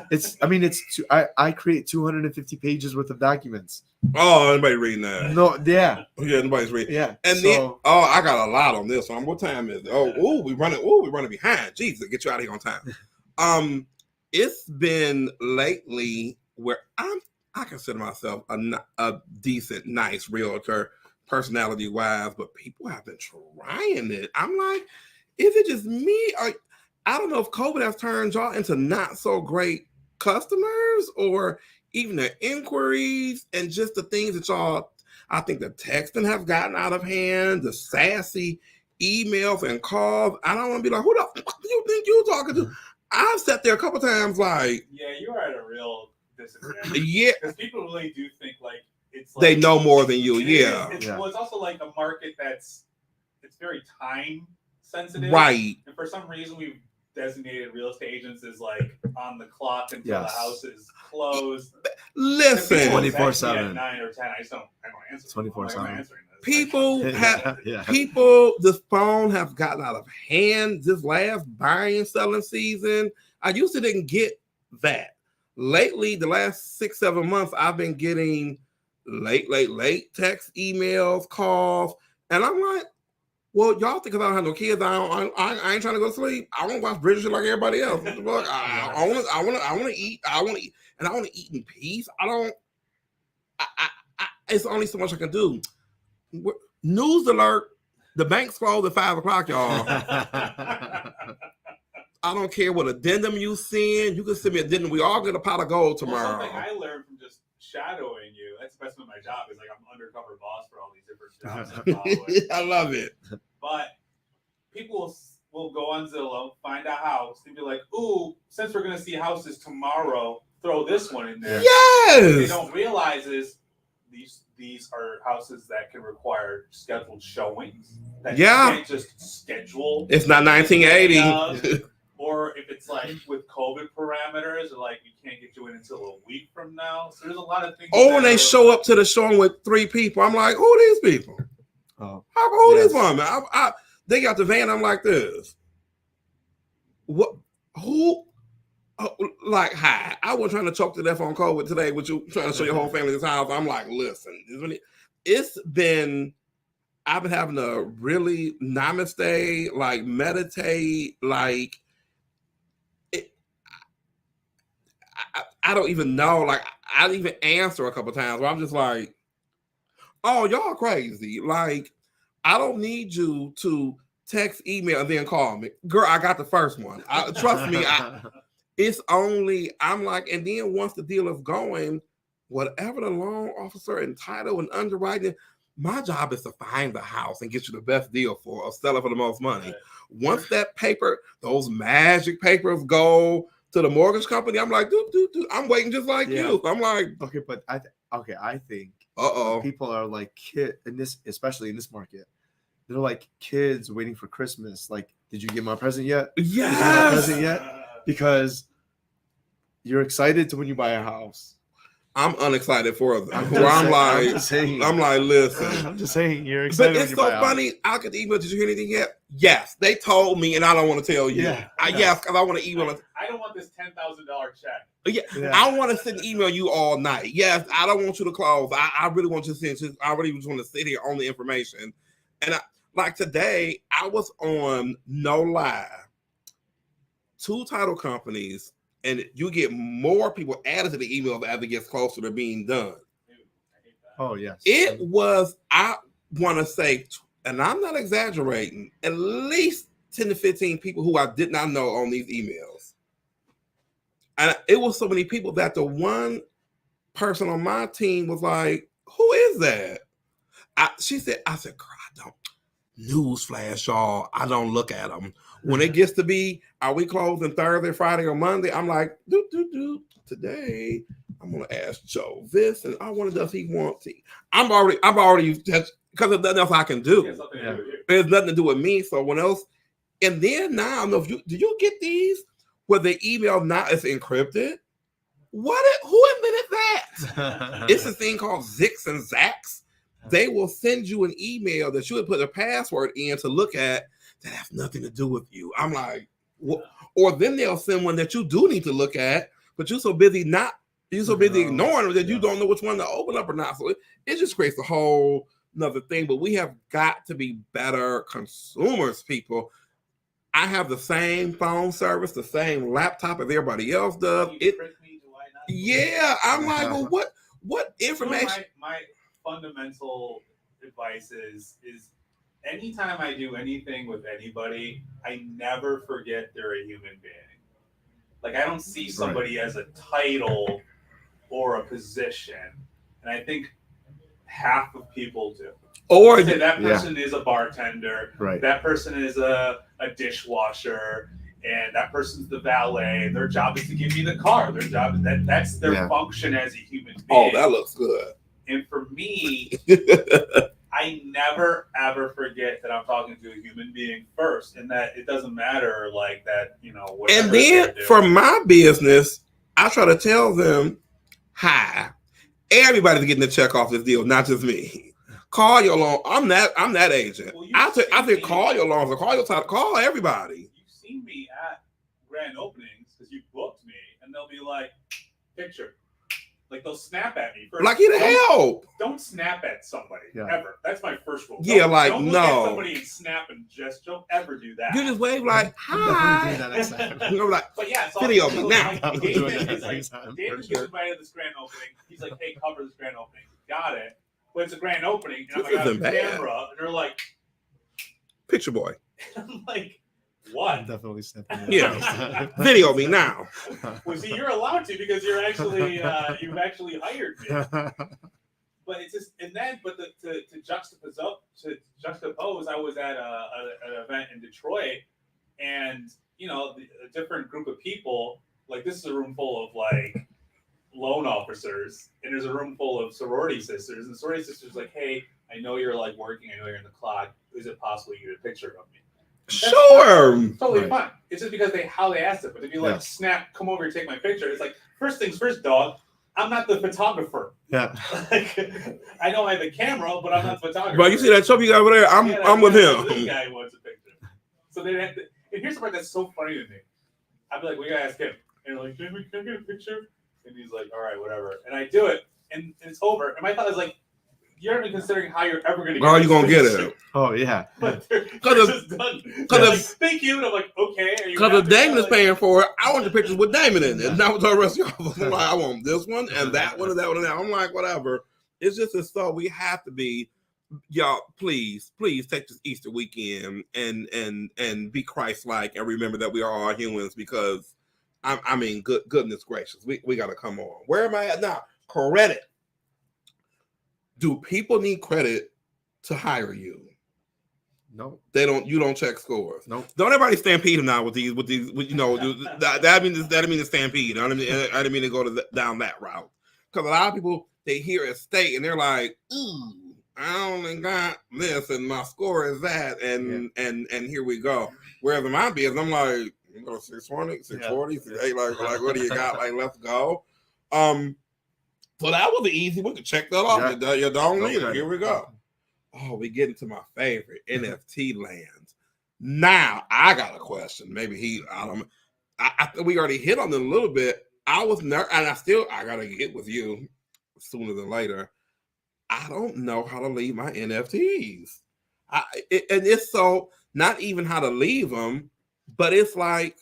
I create 250 pages worth of documents. Oh, anybody reading that? No, yeah. Yeah, nobody's reading. Yeah. And then I got a lot on this one. What time is it? We're running behind. Jesus, get you out of here on time. It's been lately where I consider myself a decent, nice realtor, personality wise, but people have been trying it. I'm like, is it just me? I don't know if COVID has turned y'all into not so great customers or even the inquiries and just the things that y'all, I think the texting have gotten out of hand, the sassy emails and calls. I don't want to be like, who the fuck do you think you're talking to? I've sat there a couple times like, yeah, you are at a real disadvantage. Yeah. Because people really do think like, it's like, they know more than you. Well, it's also like a market it's very time sensitive. Right. And for some reason, we've designated real estate agents as like on the clock until the house is closed. Listen, 24/7. 9 or 10. I don't answer. 24/7. People the phone have gotten out of hand this last buying and selling season. I used to didn't get that. Lately, the last 6-7 months, I've been getting late text, emails, calls, and I'm like, well, y'all think I don't have no kids. I ain't trying to go to sleep. I want to watch British like everybody else. What the fuck? I want to eat. I want to eat, and I want to eat in peace. It's only so much I can do. News alert: the bank's closed at 5:00, y'all. I don't care what addendum you send. You can send me addendum. We all get a pot of gold tomorrow. Something I learned from just shadowing you. That's the best of my job. Is like I'm undercover boss for all these different jobs. I love it. But people will go on Zillow, find a house, and be like, "Ooh, since we're gonna see houses tomorrow, throw this one in there." Yes. What they don't realize is these are houses that can require scheduled showings. That you can't just schedule. It's not 1980. Or if it's like with COVID parameters, like you can't get you in until a week from now. So there's a lot of things. Oh, and they show up to the showing with 3 people. I'm like, who are these people? Oh, who are these women? They got the van. I'm like this. What? Who? Like, hi. I was trying to choke to death on COVID today with you trying to show your whole family this house. I'm like, listen, I've been having to really namaste, like meditate, like. I don't even know. Like, I didn't even answer a couple times where I'm just like, oh, y'all crazy. Like, I don't need you to text, email, and then call me. Girl, I got the first one. Trust me. It's only, I'm like, and then once the deal is going, whatever the loan officer and title and underwriting, my job is to find the house and get you the best deal for or sell it for the most money. Once that paper, those magic papers go to the mortgage company. I'm like, dude. I'm waiting just like Yeah. you. I'm like, Okay, but I think uh-oh. people are like especially in this market. They're like kids waiting for Christmas. Like, did you get my present yet? Did you get my Yes. present yet? Because you're excited to when you buy a house. I'm unexcited for them. I'm just saying. I'm like, listen. I'm just saying you're excited. But when it's you so buy a funny. I get the email. Did you hear anything yet? Yes. They told me, and I don't want to tell you. Yeah. Yes, because I want to email it. I don't want this $10,000 check. Yeah. I want to send email you all night. Yes, I don't want you to close. I really want you to send. I really just want to sit here on the information. And like today, I was on No Lie, 2 title companies, and you get more people added to the email as it gets closer to being done. Dude, I hate that. Oh yes. It was, I want to say, and I'm not exaggerating, at least 10 to 15 people who I did not know on these emails. And it was so many people that the one person on my team was like, who is that? I said, girl, I don't. Newsflash, y'all. I don't look at them. When it gets to be, are we closing Thursday, Friday, or Monday? I'm like, today I'm gonna ask Joe this, and I wonder does he want to? I've already because there's nothing else I can do. There's nothing to do with me. So when else? And then now I don't know if do you get these where the email now is encrypted? Who invented that? It's a thing called Zix and Zax. They will send you an email that you would put a password in to look at that has nothing to do with you. I'm like, what? Or then they'll send one that you do need to look at, but you're so busy ignoring it that you don't know which one to open up or not. So it just creates a whole another thing. But we have got to be better consumers, people. I have the same phone service, the same laptop as everybody else does. I'm like, well, what information? My fundamental advice is anytime I do anything with anybody, I never forget they're a human being. Like, I don't see somebody as a title or a position. And I think half of people do. Or that person is a bartender. Right. That person is a dishwasher. And that person's the valet. Their job is to give me the car. Their job is that's their function as a human being. Oh, that looks good. And for me, I never ever forget that I'm talking to a human being first, and that it doesn't matter like that, And then for my business, I try to tell them, hi, everybody's getting a check off this deal, not just me. Call your loan. I'm that agent. Well, I said call your loans, or call your title, call everybody. You've seen me at grand openings because you booked me, and they'll be like, picture. Like, they'll snap at me. Like, you to help. Don't snap at somebody, ever. That's my first rule. Yeah, don't look at somebody and snap and just don't ever do that. You just wave like, hi. Like, but yeah, it's video me now. David gets invited to this grand opening. He's like, hey, cover this grand opening. Got it. But it's a grand opening, and I'm like, I have a camera, and they're like, picture boy. I'm like, what? I'm definitely stepping in. Yeah. Video me now. Well, see, you're allowed to because you're actually you've actually hired me. But it's just, and then, but to juxtapose, I was at an event in Detroit, and a different group of people. Like, this is a room full of like loan officers, and there's a room full of sorority sisters, and the sorority sisters like, hey, I know you're like working, I know you're in the clock. Is it possible you get a picture of me? Sure. Totally fine. It's just because how they asked it. But if you like, snap, come over and take my picture, it's like, first things first, dog. I'm not the photographer. Yeah. Like, I know I have a camera, but I'm not the photographer. But you see that chubby guy over there? I'm with him. This guy wants a picture. So they have to. And here's the part that's so funny to me. I'd be like, we gotta ask him. And they're like, can I get a picture? And he's like, all right, whatever. And I do it, and it's over. And my thought is like, you're not even considering how you're ever going to get it. How are you going to get it? Oh, yeah. But they're just done. They're like, thank you. And I'm like, okay. Because if Damon is paying for it, I want the pictures with Damon in it. Not with the rest of y'all. I'm like, I want this one and that one and that one and that. I'm like, whatever. It's just a thought. We have to be, y'all, please take this Easter weekend and be Christ-like and remember that we are all humans because, I mean, goodness gracious. We got to come on. Where am I at now? Credit. Do people need credit to hire you? No. You don't check scores. Nope. Don't everybody stampede now with these that mean to stampede. I didn't mean to go down that route. Because a lot of people, they hear estate and they're like, ooh, I only got this and my score is that, and here we go. Whereas in my business, I'm like, 620, 640, 680, like what do you got? Like, let's go. So that was the easy one to check that off. You don't need it. Here we go. Oh, we get into my favorite NFT lands. Now I got a question. Maybe I think we already hit on it a little bit. I was nervous, and I gotta get with you sooner than later. I don't know how to leave my NFTs. And it's so not even how to leave them, but it's like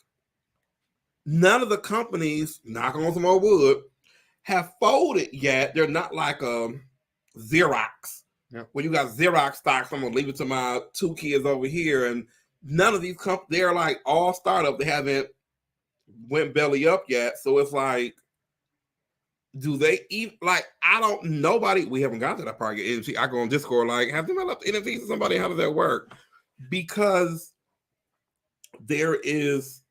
none of the companies, knock on some more wood, have folded yet. They're not like Xerox. Yep. When you got Xerox stocks, I'm gonna leave it to my two kids over here, and none of these companies, they're like all startup. They haven't went belly up yet, so it's like, do they even like? I don't. Nobody. We haven't got to that part yet. I go on Discord like, have them up NFTs to somebody? How does that work? Because there is,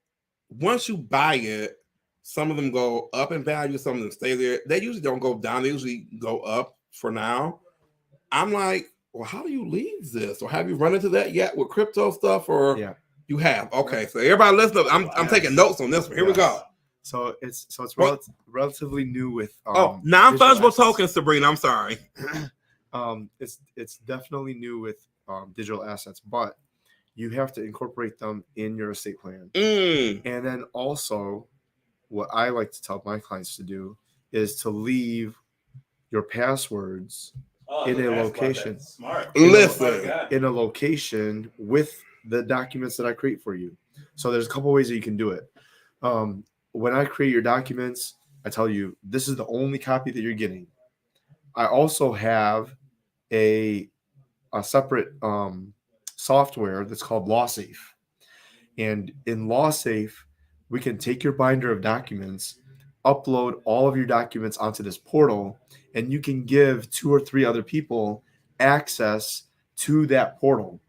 once you buy it, some of them go up in value, some of them stay there. They usually don't go down. They usually go up for now. I'm like, well, how do you leave this? Or have you run into that yet with crypto stuff? Or you have? Okay, so everybody listen up. I'm taking notes on this one. Here we go. So it's relatively new with non-fungible tokens, Sabrina. I'm sorry. It's definitely new with digital assets, but you have to incorporate them in your estate plan. And then also, what I like to tell my clients to do is to leave your passwords in a location. Smart. In a location with the documents that I create for you. So there's a couple ways that you can do it. When I create your documents, I tell you this is the only copy that you're getting. I also have a separate software that's called LawSafe. And in LawSafe, we can take your binder of documents, upload all of your documents onto this portal, and you can give 2 or 3 other people access to that portal,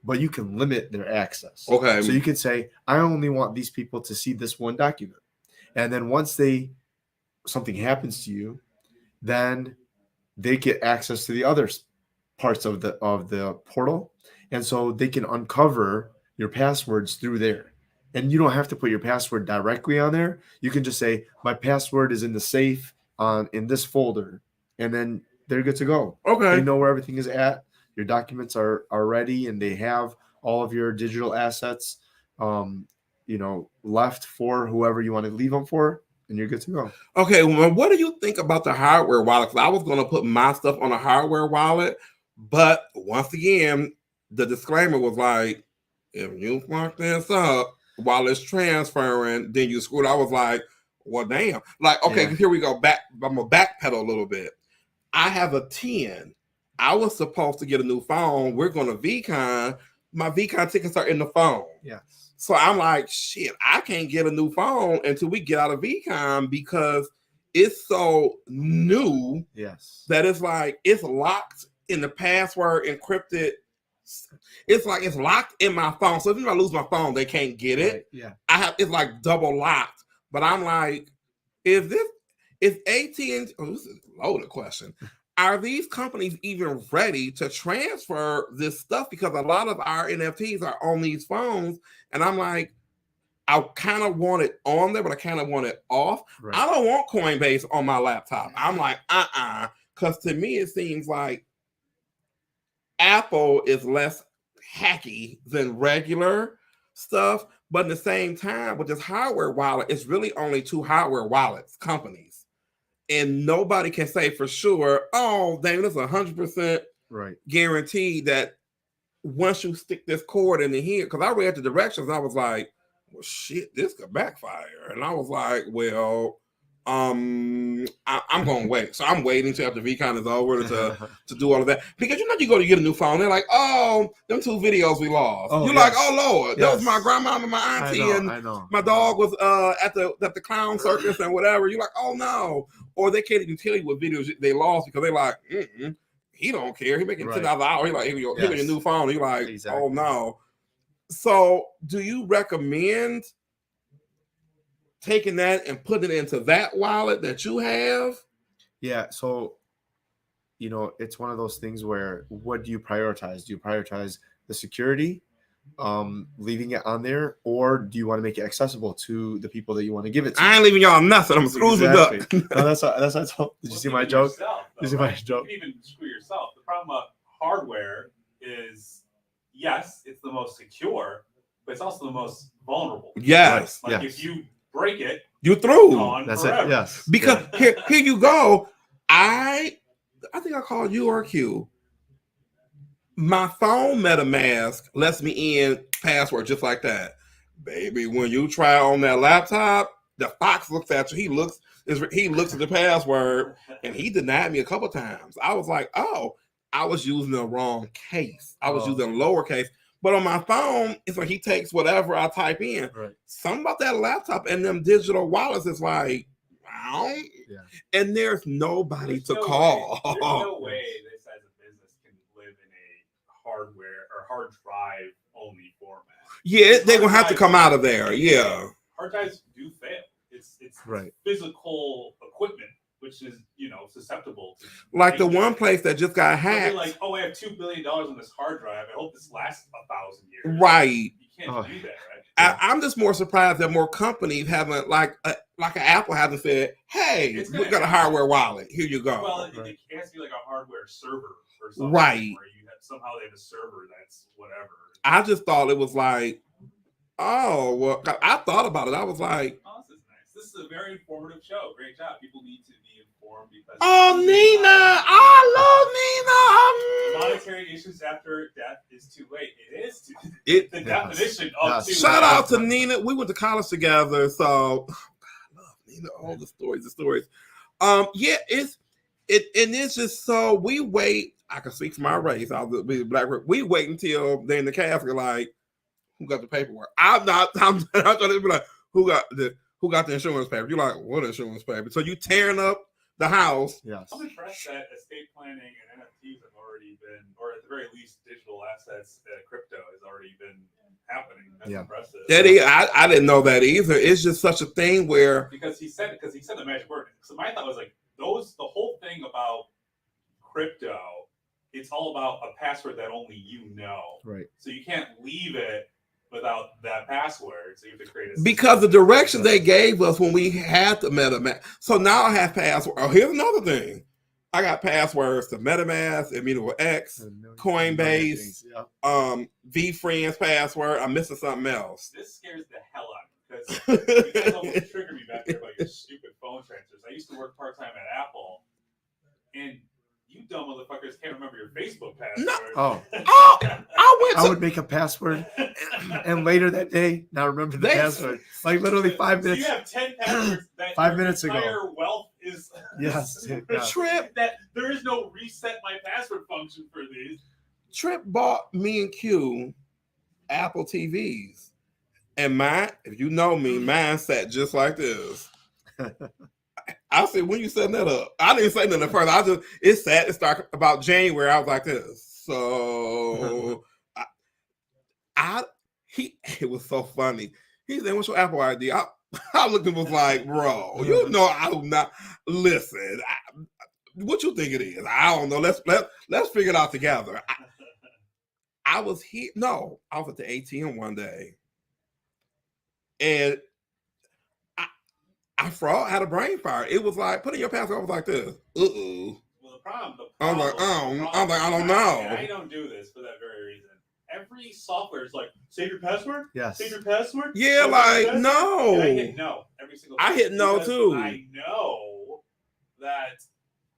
but you can limit their access. Okay. So you can say, I only want these people to see this one document. And then once something happens to you, then they get access to the other parts of the portal. And so they can uncover your passwords through there. And you don't have to put your password directly on there. You can just say, my password is in the safe in this folder. And then they're good to go. Okay. They know where everything is at. Your documents are ready, and they have all of your digital assets, left for whoever you want to leave them for, and you're good to go. Okay. Well, what do you think about the hardware wallet? Because I was going to put my stuff on a hardware wallet, but once again, the disclaimer was like, if you fuck this up while it's transferring, then you screwed. I was like, well, damn. Like, okay, Here we go. I'm going to backpedal a little bit. I have a 10. I was supposed to get a new phone. We're going to VCon. My VCon tickets are in the phone. Yes. So I'm like, shit, I can't get a new phone until we get out of VCon because it's so new that it's like it's locked in the password encrypted. It's like it's locked in my phone. So if I lose my phone, they can't get it. Right. Yeah. It's like double locked. But I'm like, is AT&T? Oh, this is a loaded question. Are these companies even ready to transfer this stuff? Because a lot of our NFTs are on these phones. And I'm like, I kind of want it on there, but I kind of want it off. Right. I don't want Coinbase on my laptop. I'm like, because to me, it seems like Apple is less hacky than regular stuff. But at the same time, with this hardware wallet, it's really only 2 hardware wallets companies. And nobody can say for sure, oh, dang, that's 100% guaranteed that once you stick this cord in here, because I read the directions, I was like, well, shit, this could backfire. And I was like, well, I'm going to wait. So I'm waiting till after VCon is over to do all of that. Because you go to get a new phone, they're like, oh, them 2 videos we lost. You're like, oh, Lord, that was my grandma and my auntie, I know. My dog was at the clown circus and whatever. You're like, oh, no. Or they can't even tell you what videos they lost because they're like, he don't care. He making Right. $10 an hour. He like, here your Yes. new phone. He like, Exactly. oh no. So, do you recommend taking that and putting it into that wallet that you have? Yeah. So, it's one of those things where what do you prioritize? Do you prioritize the security, leaving it on there, or do you want to make it accessible to the people that you want to give it to? I ain't leaving y'all nothing. I'm screwed Exactly. up. No, that's what I told. Did you see my joke? Yourself, though, Did you see my right? joke? You can even screw yourself. The problem about hardware is, yes, it's the most secure, but it's also the most vulnerable. Yes. Like Yes. if you break it, You through. gone That's forever. it. Yes. Because here you go. I think I called you or Q. My phone MetaMask lets me in password just like that. Baby, when you try on that laptop, the fox looks at you. He looks at the password, and he denied me a couple times. I was like, oh, I was using the wrong case. I was using lowercase. But on my phone, it's like he takes whatever I type in. Right. Something about that laptop and them digital wallets is like, and there's nobody to call. There's no way this as a business can live in a hardware or hard drive only format. Yeah, they're gonna have to come out of there. Yeah, hard drives do fail. It's Right. physical equipment, which is susceptible to like the one place that just got hacked. You're like, oh, I have $2 billion on this hard drive. I hope this lasts 1,000 years. Right. You can't do that, right? I'm just more surprised that more companies haven't like an Apple hasn't said, "Hey, we got a hardware wallet. Here you go." Well, it has to be like a hardware server or something, right? Where you somehow they have a server that's whatever. I just thought it was like, oh, well, I thought about it. I was like, oh, this is nice. This is a very informative show. Great job. People need to be informed because. Oh, Nina, I love Nina. Monetary issues after death is too late. It is the definition of too late. Shout out to Nina. We went to college together, so I love Nina. All the stories. Yeah, it's just so we wait. I can speak for my race. I'll be black. We wait until they're in the casket. Like, who got the paperwork? I'm trying to be like, who got the insurance paper? You're like, what insurance paper? So you tearing up the house. Yes. I'm impressed that estate planning and NFTs have already been, or at the very least, digital assets, crypto has already been happening. That's impressive. I didn't know that either. It's just such a thing where because he said the magic word. So my thought was like the whole thing about crypto. It's all about a password that only you know. Right. So you can't leave it without that password. So you have to create a because the direction they gave us when we had the MetaMask. So now I have password. Oh, here's another thing. I got passwords to MetaMask, Immutable X, Coinbase, VFriends password. I'm missing something else. This scares the hell out of me because you guys almost triggered me back there about your stupid phone transfers. I used to work part-time at Apple, and you dumb motherfuckers can't remember your Facebook password. No. I would make a password, and later that day, now remember the password. Like literally 5 minutes. So you have 10 passwords that 5 minutes ago. Entire wealth is yes. Trip. That there is no reset my password function for these. Trip bought me and Q Apple TVs, and mine, if you know me, mine sat just like this. I said, when you setting that up? I didn't say nothing at first. It started about January. I was like this. So it was so funny. He said, what's your Apple ID? I looked and was like, bro, you know, I do not listen. What you think it is? I don't know. Let's figure it out together. I was here. No, I was at the ATM one day, and I had a brain fire. It was like putting your password. I was like this. Well, the problem. I was like, I don't know. I don't do this for that very reason. Every software is like, save your password. Yes. Save your password. Yeah, like no. And I hit no every single time. I hit no too. I know that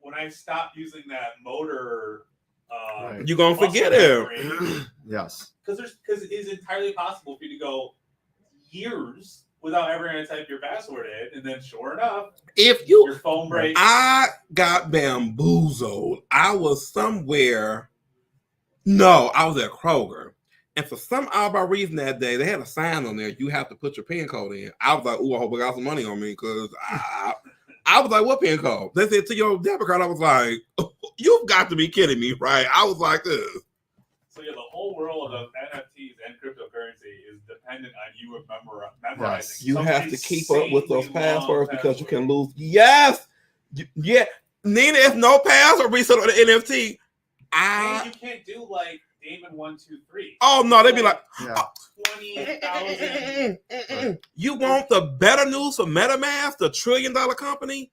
when I stop using that motor, you're gonna forget it. Yes. Because it is entirely possible for you to go years without ever going to type your password in, and then sure enough, your phone breaks. I got bamboozled. I was somewhere. No, I was at Kroger, and for some odd reason that day, they had a sign on there. You have to put your PIN code in. I was like, "Ooh, I hope I got some money on me," because I was like, "What PIN code?" They said to your debit card. I was like, You've got to be kidding me, right? I was like this. So yeah, the whole world of NFTs and cryptocurrency is dependent on you memorizing. You some have to keep up with those insanely long passwords because you can password. lose. Yes. Yeah. Nina, if no password reset on the NFT, And you can't do like Damon 123. oh no, they'd be like, Yeah. 20,000. you want the better news for MetaMask, the $1 trillion company?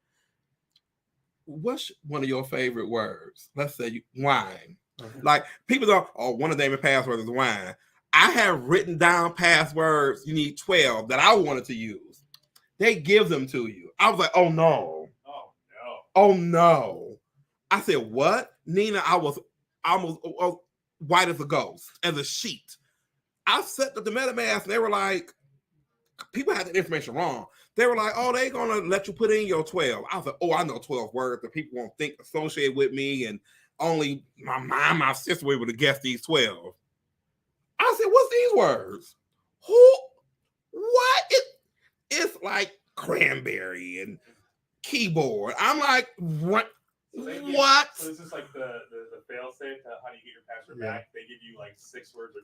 What's one of your favorite words? Let's say wine. Like people don't, oh, one of Damon's passwords is wine. I have written down passwords. You need 12 that I wanted to use. They give them to you. I was like, oh no. Oh no. Oh no. I said, what? Nina, I was almost white as a ghost, as a sheet. I set up the MetaMask and they were like, people had the information wrong. They were like, oh, they're going to let you put in your 12. I was like, oh, I know 12 words that people won't think associated with me. And only my mom, my sister were able to guess these 12. I said, what's these words? Who? What? It's like cranberry and keyboard. I'm like, what? What? So this is like the fail safe. How do you get your password back? They give you like 6 words or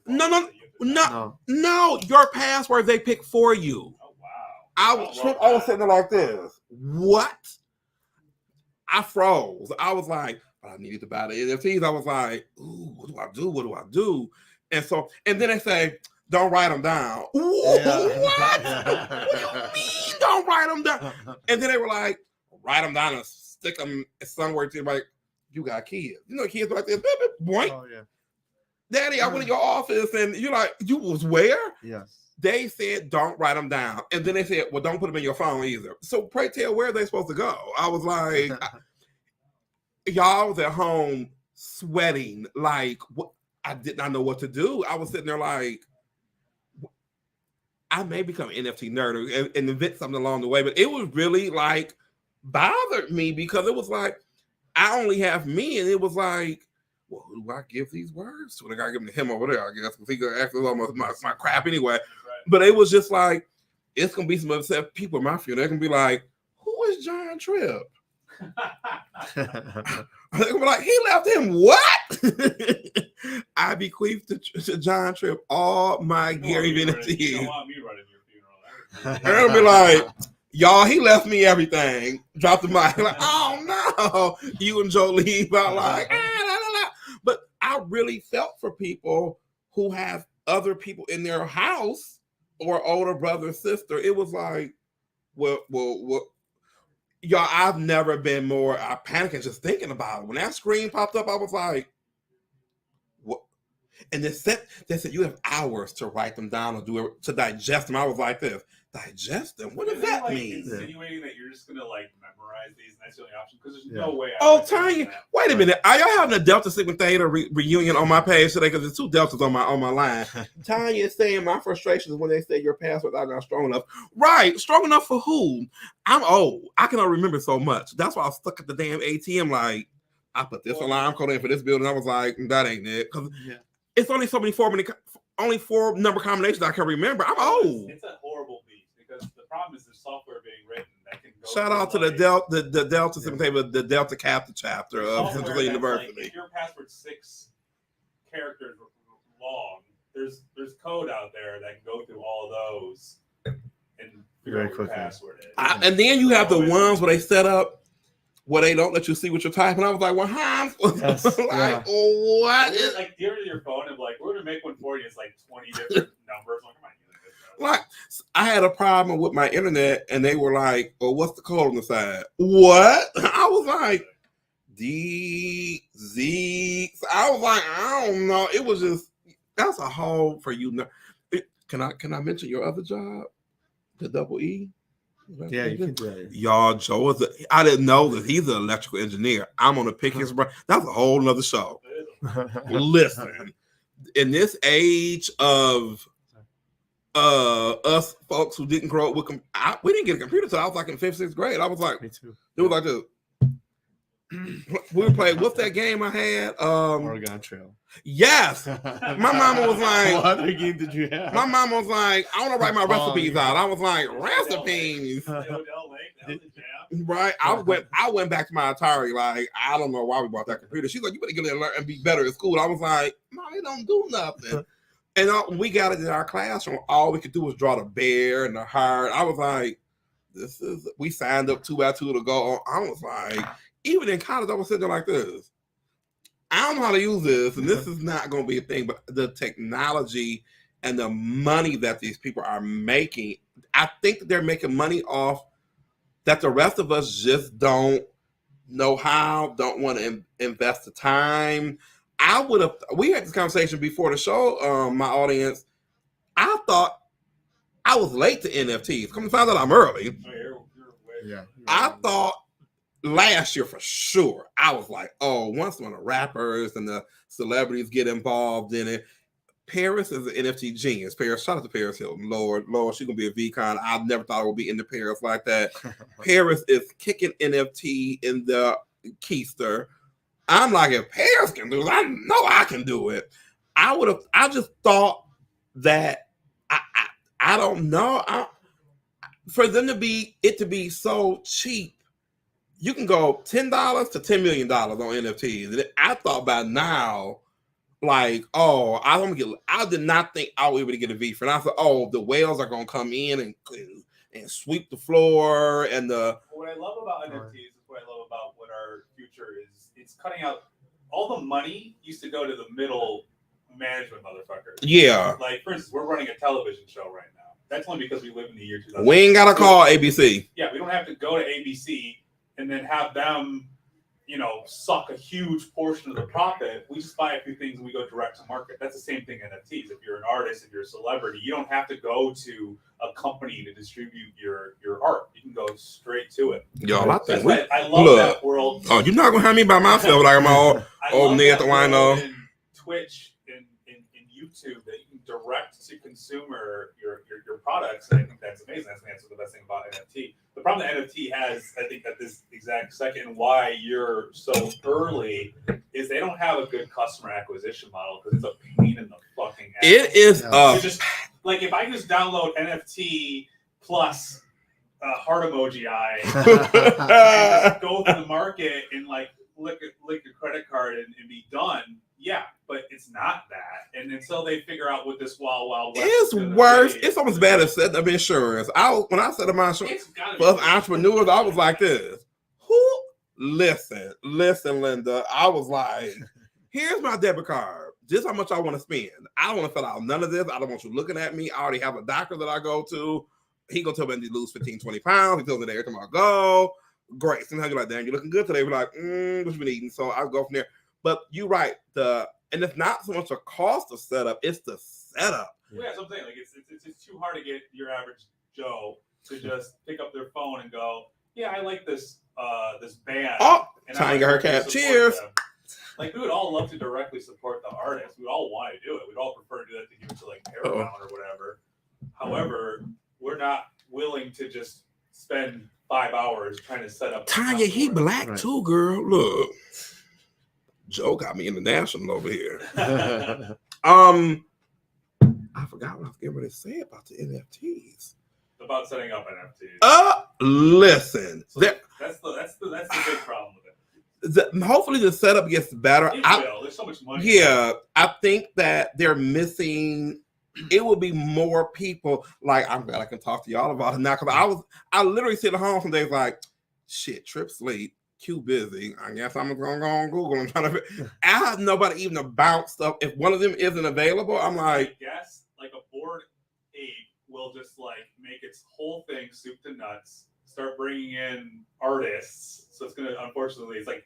no. Your password they pick for you. Oh wow! I was sitting there like this. What? I froze. I was like, I needed to buy the NFTs. I was like, ooh, what do I do? What do I do? And so, and then they say, don't write them down. Ooh, Yeah. what? What do you mean? Don't write them down? And then they were like, write them down and stick them somewhere to like, you got kids. You know, kids like this. Boy, Oh yeah. Daddy, I went in your office and you're like, you was where? Yes. They said, don't write them down. And then they said, well, don't put them in your phone either. So pray tell, where are they supposed to go? I was like, y'all was at home sweating. Like, what? I did not know what to do. I was sitting there like, I may become an NFT nerd and invent something along the way. But it was really like, bothered me because it was like, I only have me. And it was like, well, who do I give these words to? I gotta give them to him over there, I guess, because he gonna ask almost my crap anyway. Right. But it was just like, it's gonna be some upset people at my funeral. They're gonna be like, who is John Tripp? They're gonna be like, he left him what? I bequeathed to John Tripp all my Gary Vaynerchuk. You don't want me running your funeral. They're gonna be like, y'all, he left me everything. Drop the mic. Like, oh no, you and Joe leave out like, la, la, la. But I really felt for people who have other people in their house or older brother or sister. It was like, well, y'all, I've never been more panicking just thinking about it. When that screen popped up, I was like, what? And they said you have hours to write them down or do it to digest them. I was like this. Digest them? What does that mean? Insinuating that you're just gonna like memorize these and that's the only option because there's no way. Tanya, wait a minute. Are y'all having a Delta Sigma Theta reunion on my page today? Because there's 2 Deltas on my line. Tanya is saying my frustration is when they say your passwords are not strong enough. Right, strong enough for who? I'm old. I cannot remember so much. That's why I was stuck at the damn ATM. Like I put this alarm code in for this building. I was like, that ain't it. Because it's only so many only 4 number combinations I can remember. I'm old. It's a horrible beast because the problem is there's software being written that can go. Shout out to the Delta the Delta Capta chapter of Central University. Like, if your password's 6 characters long, there's code out there that can go through all of those and figure out what your password is. And then you have the ones where they set up where they don't let you see what you're typing. I was like, well, how? Yes, like, what? Like, give it your phone and like, we're gonna make one for you. It's like 20 different numbers. Like, come on, like, I had a problem with my internet, and they were like, "Well, what's the code on the side?" What? I was like, DZ. I was like, I don't know. It was just that's a whole for you. Can I mention your other job, the double E? Yeah, you can do that. Y'all, Joe is I didn't know that he's an electrical engineer. I'm gonna pick his brain. That's a whole nother show. Listen, in this age of us folks who didn't grow up with we didn't get a computer until I was like in 5th, 6th grade. I was like, me too. It was like this. We were playing. What's that game I had? Oregon Trail. Yes. My mama was like, what other game did you have? My mama was like, I want to write my recipes out. I was like, recipes. Right. I went back to my Atari. Like, I don't know why we bought that computer. She's like, you better get in and learn and be better at school. I was like, Mom, it don't do nothing. And we got it in our classroom. All we could do was draw the bear and the heart. I was like, we signed up 2 by 2 to go on. I was like, even in college, I was sitting there like this. I don't know how to use this, and this is not going to be a thing, but the technology and the money that these people are making, I think that they're making money off that the rest of us just don't know how, don't want to invest the time. We had this conversation before the show, my audience. I thought I was late to NFTs. Come to find out I'm early. Yeah. I thought last year for sure. I was like, oh, once when the rappers and the celebrities get involved in it. Paris is an NFT genius. Paris, shout out to Paris Hilton. Lord, she's gonna be a VCon. I never thought I would be into Paris like that. Paris is kicking NFT in the keister. I'm like, if Paris can do it, I know I can do it. I just thought that I don't know. For them to be so cheap, you can go $10 to $10 million on NFTs. And I thought by now, like, oh, I did not think I would be able to get a V for. And I thought, oh, the whales are gonna come in and sweep the floor and the. What I love about NFTs is what I love about what our future is. It's cutting out all the money used to go to the middle management motherfuckers. Yeah. Like, for instance, we're running a television show right now. That's only because we live in the year 2000. We ain't gotta call ABC. Yeah, we don't have to go to ABC and then have them, suck a huge portion of the profit. We just buy a few things and we go direct to market. That's the same thing NFTs. If you're an artist, if you're a celebrity, you don't have to go to a company to distribute your art. You can go straight to it. Yo, I think I love that world. Oh, you're not gonna have me by myself like I'm all old Ned the wino. Twitch and YouTube that you can direct to consumer your products, and I think that's amazing. That's the best thing about NFT. The problem that NFT has, I think, at this exact second, why you're so early, is they don't have a good customer acquisition model because it's a pain in the fucking ass. It is just like if I just download NFT plus heart emoji eye and just go through the market and like lick your credit card and be done. Yeah, but it's not that. And until they figure out what this wild west it's worse. It's almost bad as setting up insurance. When I set up my insurance for entrepreneurs, I was like this. Listen, Linda. I was like, here's my debit card. This is how much I want to spend. I don't want to fill out none of this. I don't want you looking at me. I already have a doctor that I go to. He gonna tell me I need to lose 15, 20 pounds. He tells me that every time I go. Great. Sometimes you're like, damn, you're looking good today. We're like, what you been eating? So I'll go from there. But you're right. And it's not so much a cost of setup; it's the setup. Well, yeah, so I'm saying like it's too hard to get your average Joe to just pick up their phone and go, yeah, I like this band. Oh, and tying her cat. Cheers. Them. Like we would all love to directly support the artist. We would all want to do it. We'd all prefer to do that to give it to like Paramount or whatever. However, we're not willing to just spend 5 hours trying to set up. Tanya, he black too, girl. Look. Joe got me international over here. I forgot what I was getting ready to say about the NFTs. About setting up NFTs. Listen. So that's the big problem with it. Hopefully the setup gets better. It will. There's so much money. Yeah, I think that they're missing. It would be more people. Like, I'm glad I can talk to y'all about it now because I literally sit at home some days like, shit, Trip sleep. Q busy. I guess I'm gonna go on Google and try to. I have nobody even about stuff. If one of them isn't available, I'm like, I guess like a bored ape will just like make its whole thing soup to nuts. Start bringing in artists. So it's gonna, unfortunately, it's like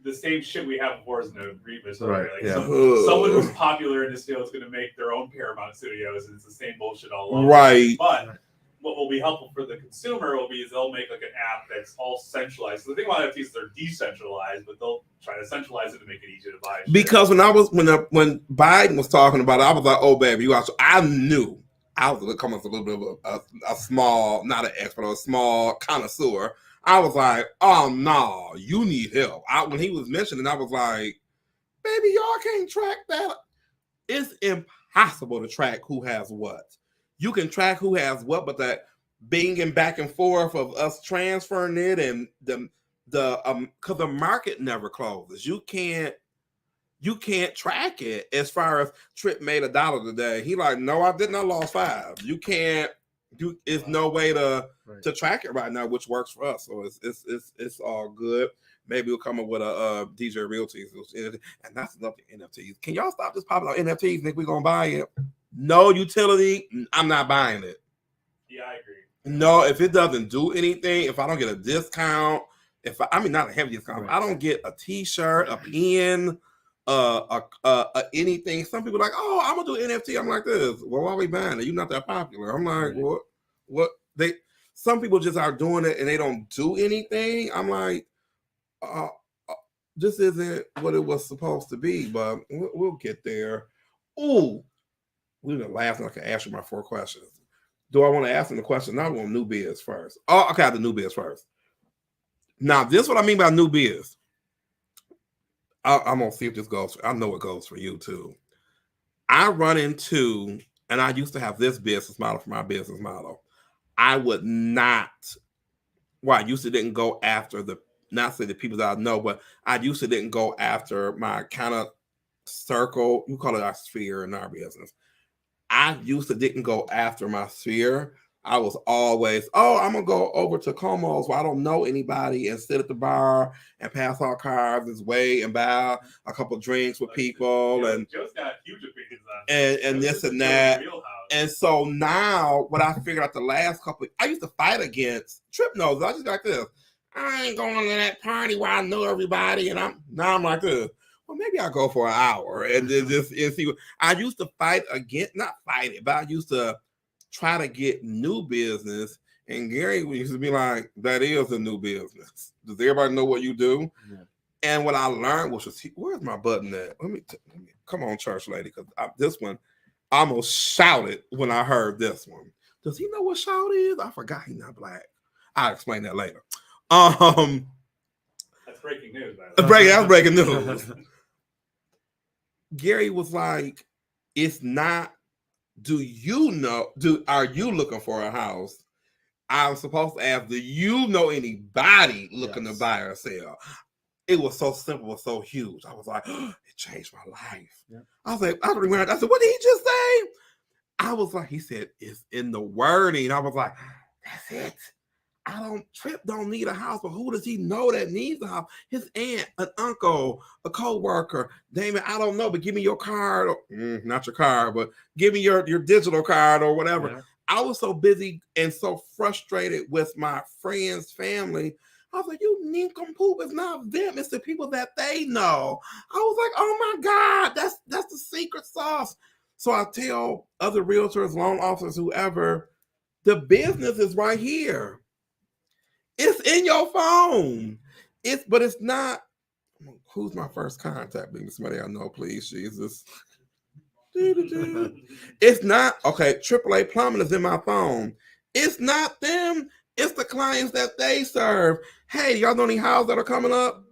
the same shit we have before is in a rebus. Right. Like yeah. Someone who's popular in this field is gonna make their own Paramount Studios, and it's the same bullshit all over. Right. But what will be helpful for the consumer will be is they'll make like an app that's all centralized. So the thing about NFTs is they're decentralized, but they'll try to centralize it to make it easier to buy. Because when Biden was talking about it, I was like, oh baby, you also I knew I was gonna come as a little bit of a small, not an expert, a small connoisseur. I was like, oh no, you need help. When he was mentioning, I was like, baby, y'all can't track that. It's impossible to track who has what. You can track who has what, but that binging back and forth of us transferring it, and because the market never closes. You can't track it. As far as Trip made $1 today, he like, no, I didn't. I lost $5. You can't. It's no way to track it right now, which works for us. So it's all good. Maybe we'll come up with a DJ Realties, and that's another NFTs. Can y'all stop just popping on NFTs? Think we're gonna buy it? No utility. I'm not buying it. Yeah, I agree. No, if it doesn't do anything, if I don't get a discount, not a heavy discount, if I don't get a T-shirt, a pen, anything. Some people are like, oh, I'm gonna do NFT. I'm like this. Well, why are we buying it? You're not that popular. I'm like, what? Some people just are doing it and they don't do anything. I'm like, this isn't what it was supposed to be, but we'll get there. Ooh, we're the last one I can ask you my 4 questions. Do I want to ask them the question? Now I want new biz first. Oh, okay, the new biz first. Now, this is what I mean by new biz. I'm gonna see if this goes. I know it goes for you too. I run into, and I used to have this business model for my business model. I would not. Well, I used to didn't go after not say the people that I know, but I used to didn't go after my kind of circle. You call it our sphere in our business. I used to didn't go after my sphere. I was always, I'm gonna go over to Como's where I don't know anybody and sit at the bar and pass out cards this way and buy a couple drinks with people. And Joe's got huge opinions on and this and that. And so now what I figured out the last couple, I used to fight against Trip knows. I just like this. I ain't going to that party where I know everybody, and I'm like this. Well, maybe I'll go for an hour and then just see. I used to fight against, not fight it, but I used to try to get new business. And Gary used to be like, that is a new business. Does everybody know what you do? Yeah. And what I learned was, where's my button at? Let me come on, church lady, because this one, I almost shouted when I heard this one. Does he know what shout is? I forgot he's not black. I'll explain that later. That's breaking news, by the way. That's breaking news. Gary was like, it's not, are you looking for a house? I was supposed to ask, do you know anybody looking to buy or sell? It was so simple, so huge. I was like, it changed my life. Yeah. I was like, I said, what did he just say? I was like, he said, it's in the wording. I was like, that's it. Trip don't need a house, but who does he know that needs a house? His aunt, an uncle, a co-worker. Damon, I don't know, but give me your card. Not your card, but give me your digital card or whatever. Yeah. I was so busy and so frustrated with my friends' family. I was like, you nincompoop, it's not them, it's the people that they know. I was like, oh my God, that's the secret sauce. So I tell other realtors, loan officers, whoever, the business is right here. It's in your phone. But it's not. Who's my first contact? Being somebody I know, please, Jesus. It's not okay. AAA plumbing is in my phone. It's not them. It's the clients that they serve. Hey, y'all know any houses that are coming up?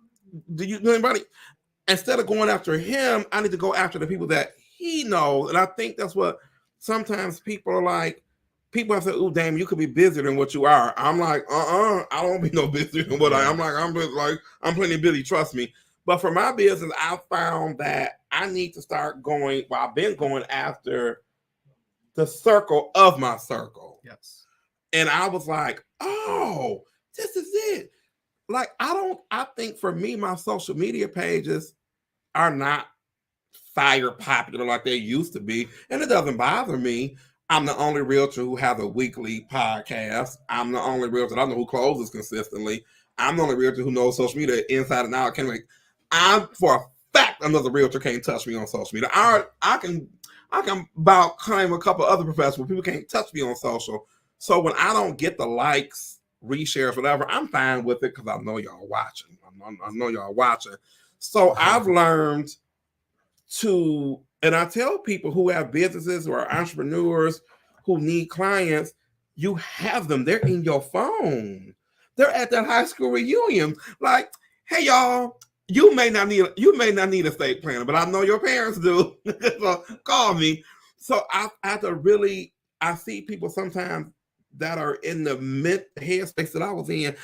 Do you know anybody? Instead of going after him, I need to go after the people that he knows. And I think that's what sometimes people are like. People have said, "Oh, damn, you could be busier than what you are." I'm like, I don't be no busier than what I am. I'm plenty busy. Trust me. But for my business, I found that I need to start going. Well, I've been going after the circle of my circle. Yes. And I was like, oh, this is it. Like, I think for me, my social media pages are not fire popular like they used to be. And it doesn't bother me. I'm the only realtor who has a weekly podcast. I'm the only realtor that I know who closes consistently. I'm the only realtor who knows social media inside and out. I'm for a fact another realtor can't touch me on social media. I can about claim a couple other professionals. People can't touch me on social. So when I don't get the likes, reshares, whatever, I'm fine with it because I know y'all watching. I know y'all watching. So I've learned to, and I tell people who have businesses or are entrepreneurs who need clients, you have them. They're in your phone. They're at that high school reunion. Like, hey, y'all, you may not need a estate planner, but I know your parents do. So call me. So I have to really, I see people sometimes that are in the headspace that I was in.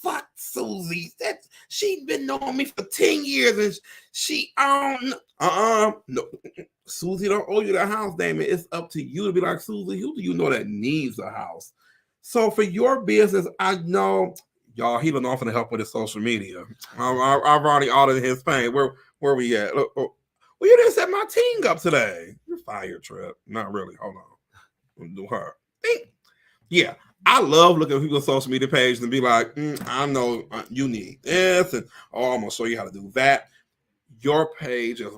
Fuck Susie. That she's been knowing me for 10 years and she no. Susie don't owe you the house, Damon. It's up to you to be like, Susie, who do you know that needs a house? So for your business, I know y'all, he been offering to help with his social media. I've already audited his pain. Where we at? Look, well, you didn't set my team up today. You're fired, Trip. Not really. Hold on. Do her. Yeah, I love looking at people's social media page and be like, I know you need this, and I'm gonna show you how to do that. Your page is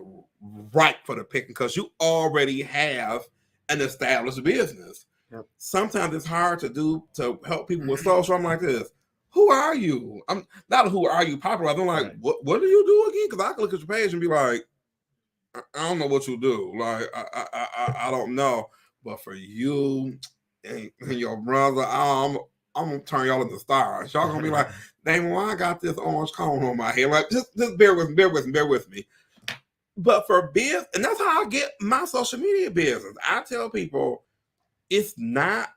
ripe for the picking because you already have an established business. Yep. Sometimes it's hard to help people with social. I'm like this. Who are you? I'm not who are you popular. I'm like, right. What do you do again? Because I can look at your page and be like, I don't know what you do. Like, I don't know. But for you and your brother, I'm gonna turn y'all into stars. Y'all gonna be like, dang, why I got this orange cone on my head? Like, just bear with me. But for business, and that's how I get my social media business. I tell people, it's not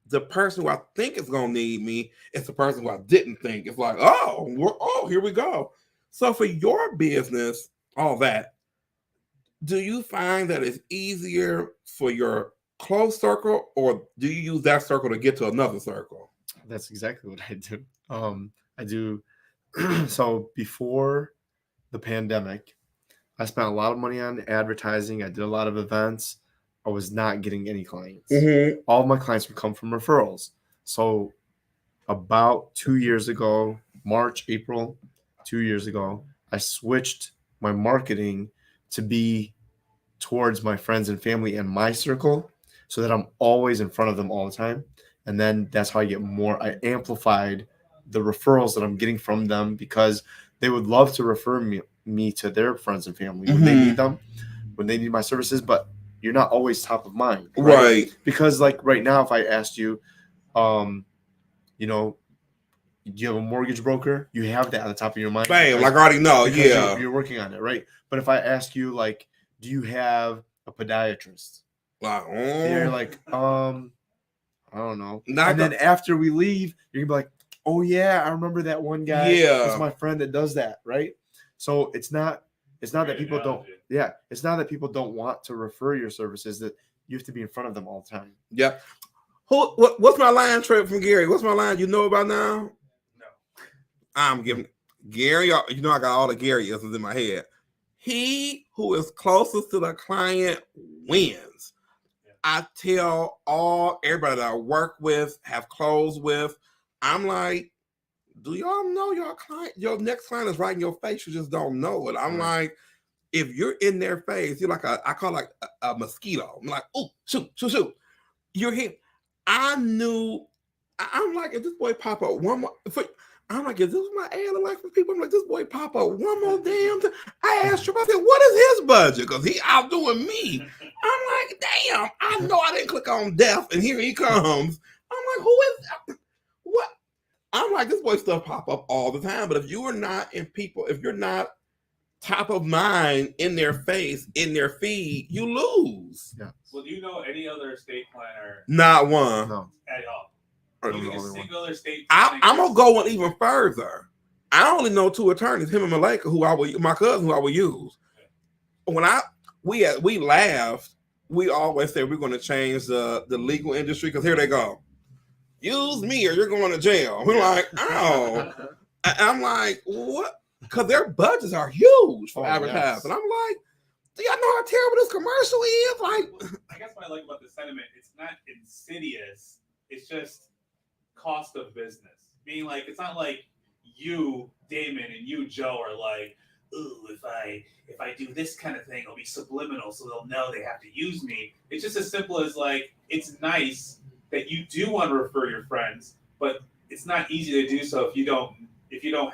the person who I think is gonna need me, it's the person who I didn't think. It's like, here we go. So for your business, all that, do you find that it's easier for your close circle, or do you use that circle to get to another circle? That's exactly what I do. I do. So before the pandemic, I spent a lot of money on advertising. I did a lot of events. I was not getting any clients. Mm-hmm. All of my clients would come from referrals. So about 2 years ago, March, April, 2 years ago, I switched my marketing to be towards my friends and family and my circle so that I'm always in front of them all the time. And then that's how I get more. I amplified the referrals that I'm getting from them because they would love to refer me to their friends and family when they need them, when they need my services, but you're not always top of mind. Right. Because like right now, if I asked you, do you have a mortgage broker? You have that on the top of your mind. Bam, like I already know. Yeah. You're working on it, right? But if I ask you, like, do you have a podiatrist? You're like, I don't know. And then after we leave, you're gonna be like, oh yeah, I remember that one guy. Yeah. It's my friend that does that, right? So it's not that people don't. Yeah, it's not that people don't want to refer your services. That you have to be in front of them all the time. Yep. What's my line, Trip, from Gary? What's my line? You know about now? No. I'm giving Gary. I got all the Garyisms in my head. He who is closest to the client wins. Yeah. I tell everybody that I work with, have closed with, I'm like, do y'all know your next client is right in your face? You just don't know it. I'm like, if you're in their face, you're like I call like a mosquito. I'm like, oh, shoot. You're here. I'm like, if this boy pop up one more, I'm like, is this my ad like for people? I'm like, this boy pop up one more damn time. I asked him, I said, what is his budget? Because he outdoing me. I'm like, damn, I know I didn't click on death, and here he comes. I'm like, who is that? What? I'm like, this boy stuff pop up all the time. But if you are not if you're not top of mind in their face, in their feed, you lose. Yeah. Well, do you know any other estate planner? Not one. No. At all. Single estate I'm gonna go one even further. I only know 2 attorneys, him and Malika, my cousin, who I would use. When we laughed, we always said we're gonna change the legal industry because here they go. Use me or you're going to jail. We're like, oh. I'm like, what? Because their budgets are huge for advertising. Yes. I'm like, do y'all know how terrible this commercial is? Like, I guess what I like about the sentiment, it's not insidious. It's just cost of business. Being like, it's not like you, Damon, and you, Joe, are like, ooh, if I do this kind of thing, it'll be subliminal, so they'll know they have to use me. It's just as simple as like, it's nice that you do want to refer your friends, but it's not easy to do so if you don't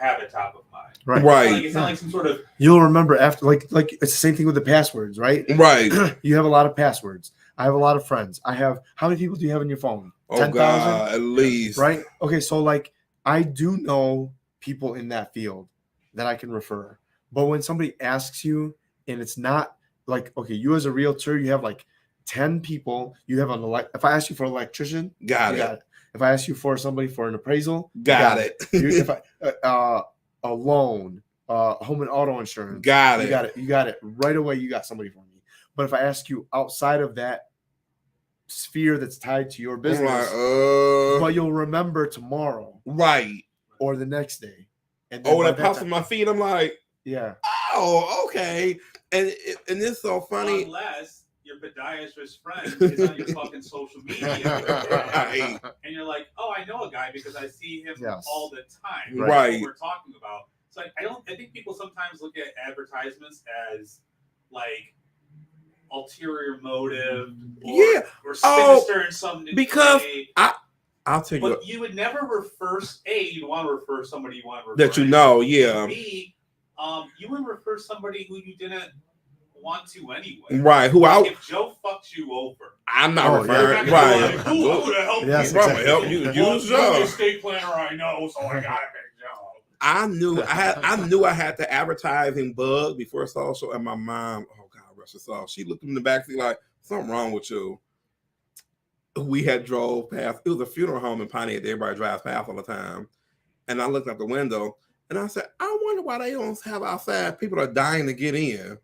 have it top of mind. Right. It's not like some sort of. You'll remember after, like it's the same thing with the passwords, right? Right. You have a lot of passwords. I have a lot of friends. How many people do you have in your phone? 10,000? At least. Right? Okay, so like I do know people in that field that I can refer. But when somebody asks you and it's not like, okay, you as a realtor, you have like 10 people, you have if I ask you for an electrician, got it. If I ask you for somebody for an appraisal, Got it. If a loan, home and auto insurance, Got you it. got it. You got it right away. You got somebody for me. But if I ask you outside of that sphere that's tied to your I'm business, like, but you'll remember tomorrow, right. or the next day, and Oh, by that pops on my feet. I'm like, yeah. oh, okay. And it's so funny. Unless your podiatrist friend is on your fucking social media, Right. and you're like, oh, I know a guy because I see him Yes. all the time. Right. That's what we're talking about. So I think people sometimes look at advertisements as like ulterior motive or sinister in some because way. I'll tell you, but you would never refer. You'd want to refer somebody you want to refer that you know, yeah. B, you would refer somebody who you didn't want to anyway. Right. If Joe fucks you over, I'm not referring. Right. Like, who would have helped Yes, you? I'm gonna help you. Use Joe. Estate planner I know, so I got it, Joe. I knew I had the advertising bug before social, and my mom, oh God, rest her soul, she looked in the backseat like, something wrong with you. We had drove past. It was a funeral home in Pontiac that everybody drives past all the time, and I looked out the window and I said, I wonder why they don't have outside people are dying to get in.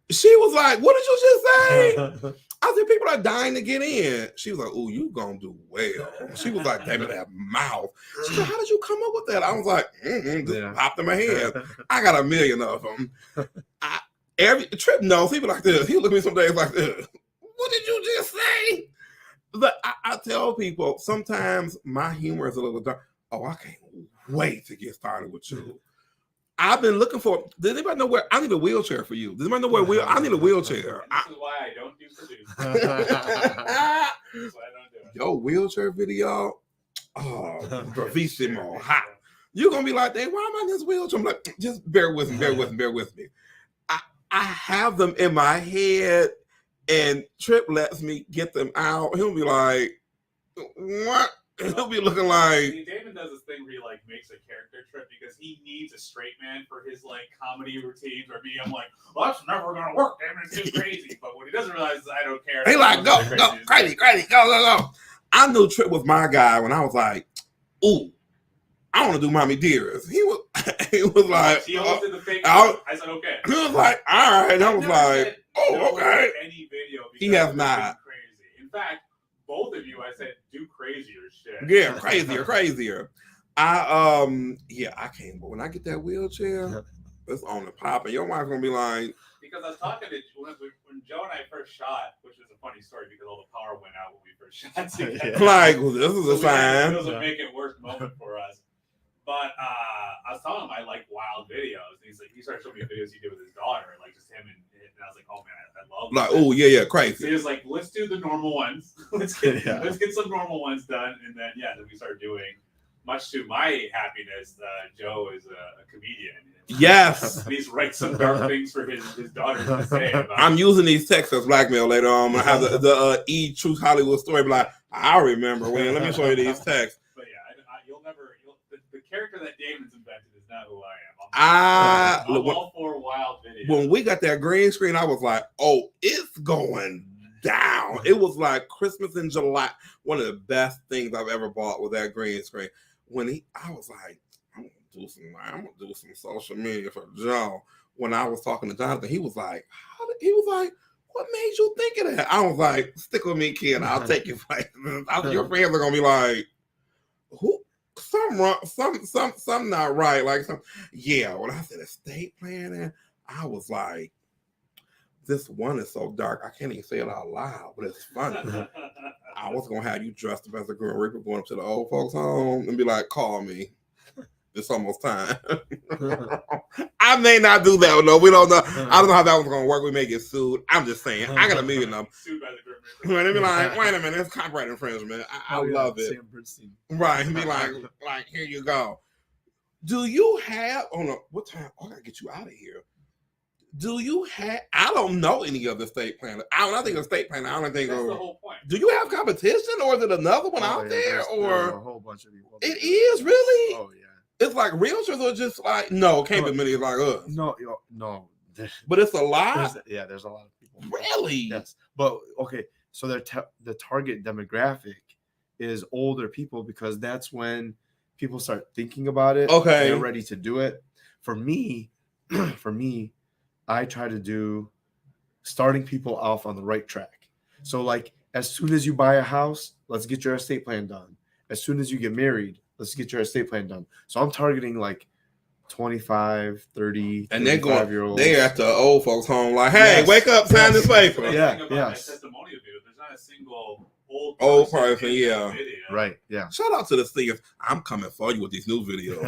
She was like, what did you just say? I said, people are dying to get in. She was like, oh, you gonna do well. She was like, damn it, that mouth. She said, how did you come up with that? I was like, just popped in my head. I got a million of them. Every Trip knows, he be like this. He look at me some days like this. What did you just say? But I tell people, sometimes my humor is a little dark. Oh, I can't wait to get started with you. I've been looking for. Does anybody know where? I need a wheelchair for you. Does anybody know where? I need a wheelchair. This is why I don't do produce. That's why I don't do it. Yo, wheelchair video. Oh, bravissimo, hot. You're gonna be like, hey, why am I in this wheelchair? I'm like, just bear with me, bear with me. I have them in my head, and Trip lets me get them out. He'll be like, what? He'll be looking like. Damon does this thing where he like makes a character Trip because he needs a straight man for his like comedy routines. Or me, I'm like, well, that's never gonna work. Damon, it's too crazy. But what he doesn't realize is I don't care. He like, go, crazy, go. I knew Trip was my guy when I was like, ooh, I want to do Mommy Dearest. He was like, he almost did the fake. I said, okay. He was like, all right. And I was like, oh, okay. Any video? He has not. Crazy. In fact, both of you, I said, do crazier shit. Yeah, crazier. I can't. But when I get that wheelchair, it's on the pop, and your wife's gonna be like. Because I was talking to when Joe and I first shot, which was a funny story because all the power went out when we first shot together. Like, well, this is a sign. It was a make it worse moment for us. But I was telling him I like wild videos. And he's like, he started showing me videos he did with his daughter, like just him and I was like, oh man, I love. Like, oh yeah, crazy. So he was like, let's do the normal ones. let's get some normal ones done, and then then we started doing. Much to my happiness, Joe is a comedian. Yes. And he's writes some dark things for his daughter to say about. I'm using these texts as blackmail later on. I have the Truth Hollywood story. Be like, I remember when. Let me show you these texts. But yeah, the character that Damon's invented is not who I am. I'm all for wild videos. When we got that green screen, I was like, oh, it's going down. It was like Christmas in July. One of the best things I've ever bought was that green screen. I was like, I'm gonna do some social media for Joe. When I was talking to Jonathan, he was like, what made you think of that? I was like, stick with me, kid. I'll take you. Your friends are gonna be like, who? Something wrong, something not right. Like when I said estate planning, I was like, this one is so dark, I can't even say it out loud, but it's funny. I was gonna have you dressed up as a Grim Reaper going up to the old folks' home and be like, call me. It's almost time. I may not do that. No, we don't know. I don't know how that one's gonna work. We may get sued. I'm just saying. I got a million of them. Sued by the Grim Reaper. They be like, wait a minute, it's copyright infringement. I love it. Right. And be like, here you go. Do you have what time? Oh, I gotta get you out of here. Do you have? I don't know any other estate planner. I don't think estate planner. I don't think. That's the whole point. Do you have competition, or is it another one out there, or there's a whole bunch of people? It is really. Oh yeah. It's like realtors are just like no, can't be many like us. No. But it's a lot. There's a lot of people. Really? Yes. But okay, so the target demographic is older people, because that's when people start thinking about it. Okay. They're ready to do it. For me, I try to do starting people off on the right track. So like, as soon as you buy a house, let's get your estate plan done. As soon as you get married, let's get your estate plan done. So I'm targeting like 25, 30, And they're 35-year-olds. They're at the old folks' home, like, hey, wake up, sign this paper. Yeah, That yes. testimonial video. There's not a single old person, in yeah. that video. Right, yeah. Shout out to the singers. I'm coming for you with these new videos.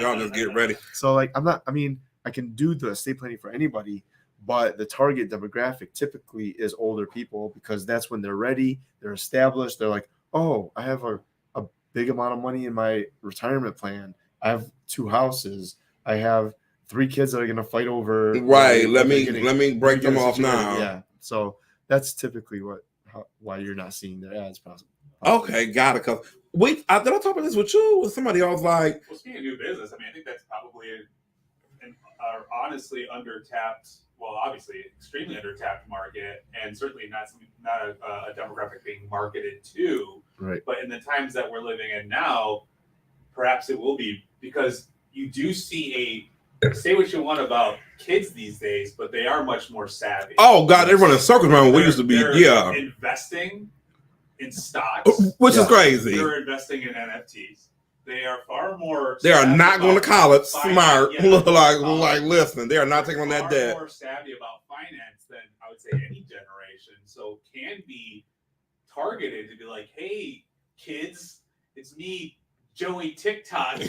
Y'all just get ready. So like, I can do the estate planning for anybody, but the target demographic typically is older people, because that's when they're ready, they're established, they're like, oh, I have a big amount of money in my retirement plan. I have 2 houses. I have 3 kids that are going to fight over. Right. Let me break them off now. Yeah. So that's typically why you're not seeing their ads possible. Okay, got it. Cause did I talk about this with you? With somebody else? Like, well, speaking of new business, I think that's probably an honestly undertapped. Well, obviously, extremely undertapped market, and certainly not a demographic being marketed to. Right. But in the times that we're living in now, perhaps it will be, because you do see say what you want about kids these days, but they are much more savvy. Oh God, they're running circles around. We used to be, they're investing in stocks, which is crazy. They're investing in NFTs. They are far more. They are not going to college. Smart. Like, listen, they are not taking on that debt. More savvy about finance than I would say any generation. So can be targeted to be like, hey, kids, it's me, Joey TikTok.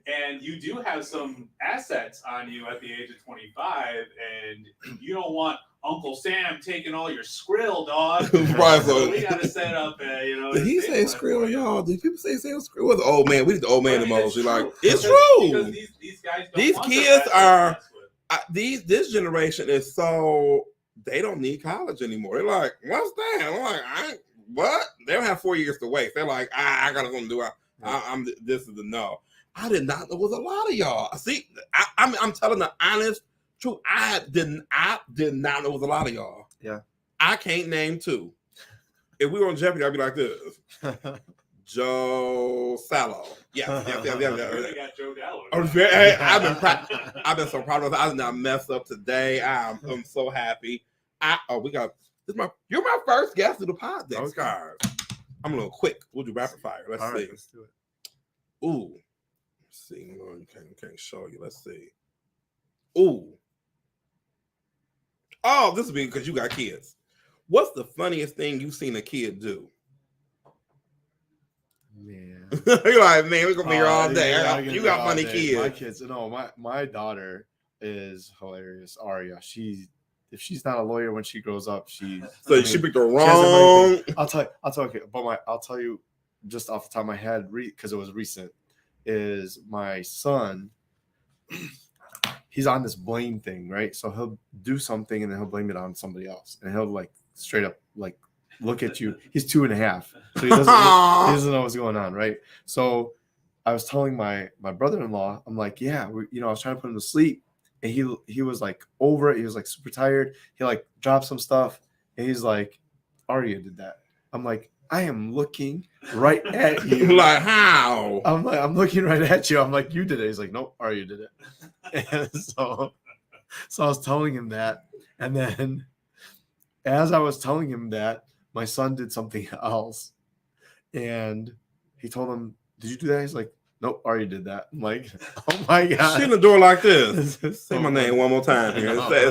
And you do have some assets on you at the age of 25, and you don't want Uncle Sam taking all your skrill, dog. Right, so we got to set up Did he say skrill, y'all? Did people say skrill? What's the old man? We did the old man emoji. Like, it's true. Because these guys these kids are, this generation is so, they don't need college anymore. They're like, what's that? I'm like, what? They don't have 4 years to wait. They're like, I got to do it. This is the no. I did not know it was a lot of y'all. See, I'm telling the honest truth. I did not know it was a lot of y'all. Yeah. I can't name 2. If we were on Jeopardy, I'd be like this. Joe Dallo. Yeah. Really got Joe Dallo. I've been so proud of it. I did not mess up today. I'm so happy. You're my first guest of the podcast, guys. I'm a little quick. We'll do rapid fire. Let's see. Right, let's do it. Ooh. Let's see. No, you can't show you. Let's see. Ooh. Oh, this will be because you got kids. What's the funniest thing you've seen a kid do? Man. You're like, man, we're gonna be here all day. You got funny kids. My kids, my daughter is hilarious. Aria. If she's not a lawyer when she grows up, she picked the wrong. I'll tell you just off the top of my head, because it was recent, is my son. He's on this blame thing, right? So he'll do something and then he'll blame it on somebody else, and he'll like straight up like look at you. He's 2.5, so he doesn't know what's going on, right? So I was telling my brother-in-law, I'm like, yeah, I was trying to put him to sleep, and he was like over it. He was like super tired. He like dropped some stuff, and he's like, Aria did that. I'm like, I am looking right at you. Like, how? I'm looking right at you. I'm like, you did it. He's like, nope, Aria did it. And so I was telling him that, and then as I was telling him that, my son did something else, and he told him, "Did you do that?" He's like, "Nope, Aria did that." I'm like, "Oh my god!" She in the door like this. Say my name one more time.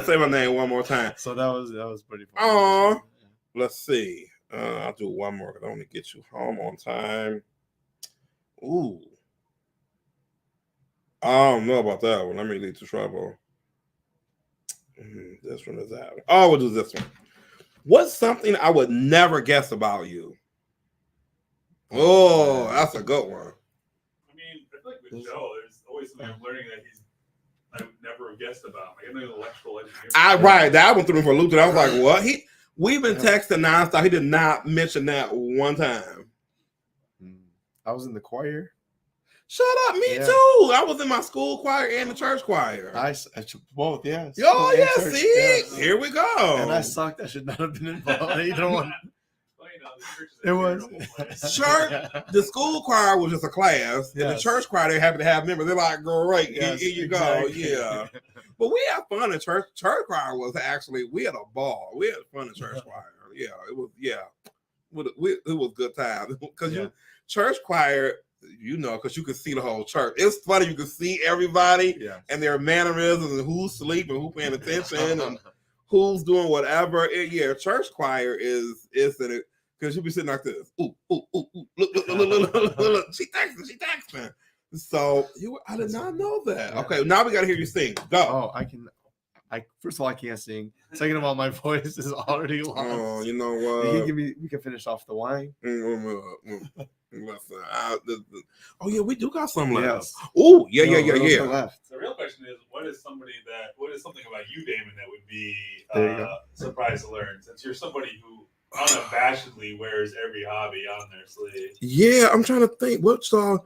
Say my name one more time. So that was pretty fun. Oh, let's see. I'll do one more because I want to get you home on time. Ooh. I don't know about that one. Let me lead to trouble. This one is out. Oh, we'll do this one. What's something I would never guess about you? Oh, that's a good one. I feel like with Joe, there's always something I'm learning that I would never have guessed about. Like, I'm an electrical engineer. Right. That one threw me for a loop. And I was like, what? We've been texting nonstop. He did not mention that one time. I was in the choir. Shut up, me too. I was in my school choir and the church choir. I both, yeah. Oh, yeah, see? Yes. Here we go. And I sucked. I should not have been involved in either one. Well, It was. Church, the school choir was just a class, and the Yes. church choir, they're happy to have members. They're like, great, Yes, here you exactly. go, yeah. But we had fun in church. Church choir was actually, we had a ball. We had fun in church choir. Yeah, it was, yeah. It was good time. Because church choir, because you could see the whole church. It's funny, you could see everybody and their mannerisms and who's sleeping, who's paying attention, and who's doing whatever. Church choir is in it. Because you'll be sitting like this. Ooh, ooh, ooh, ooh. Look. She texting. So I did not know that. Yeah. Okay, now we got to hear you sing. Go. Oh, first of all, I can't sing. Second of all, my voice is already lost. Oh, you know what? We can finish off the wine. Listen, we do got some left. Yes. Oh, yeah. Left. The real question is, what is something about you, Damon, that would be surprised to learn, since you're somebody who unabashedly wears every hobby on their sleeve? Yeah, I'm trying to think. What's Trip,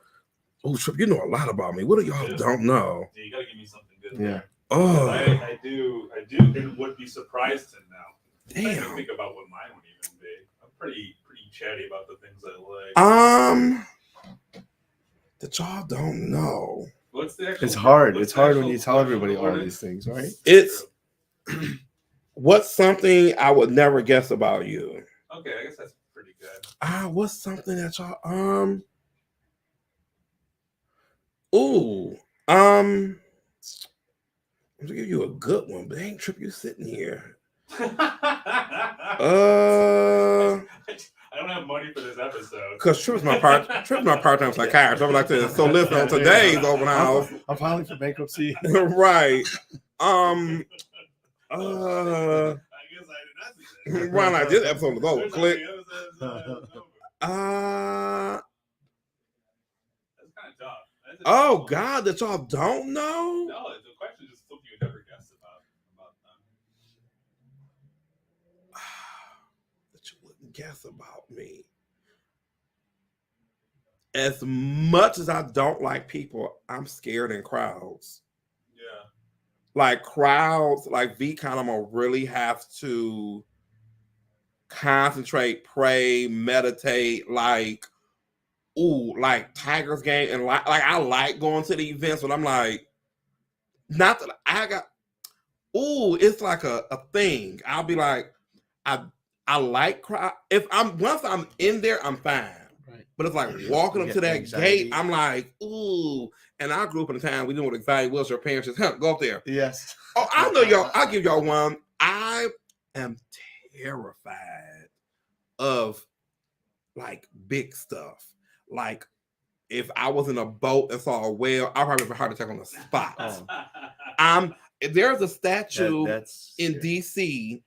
you know a lot about me. What do y'all don't know? Yeah, you gotta give me something good. Yeah. There. Oh, I do, and would be surprised to know. damn. I can think about what mine would even be. I'm pretty chatty about the things I like. That y'all don't know. What's the actual? It's hard. It's hard when you tell everybody all these things, right? It's what's something I would never guess about you. Okay, I guess that's pretty good. What's something that y'all I'm gonna give you a good one, but ain't Trip, you sitting here. I don't have money for this episode. Because Trip's my part-time psychiatrist. I'm like this. So listen, on today's open house. I'm filing for bankruptcy. Right. I guess I did not see that. Why not? This episode is over. Click. That's kind of tough. Oh God, that y'all don't know? No, the question is something you never guessed about them. That you wouldn't guess about me. As much as I don't like people, I'm scared in crowds. Yeah. Like crowds, like V Conamo really have to concentrate, pray, meditate, like Tigers game, and like I like going to the events, but I'm like, not that I got. It's like a thing. I'll be like, I like crowd. Once I'm in there, I'm fine. Right. But it's like walking up to that anxiety. gate, I'm like, ooh. And our group in the time, we know what anxiety was. Your parents just, go up there. Yes. Oh, I know y'all. I'll give y'all one. I am terrified of like big stuff. Like if I was in a boat and saw a whale, I'd probably have a heart attack on the spot. There's a statue in DC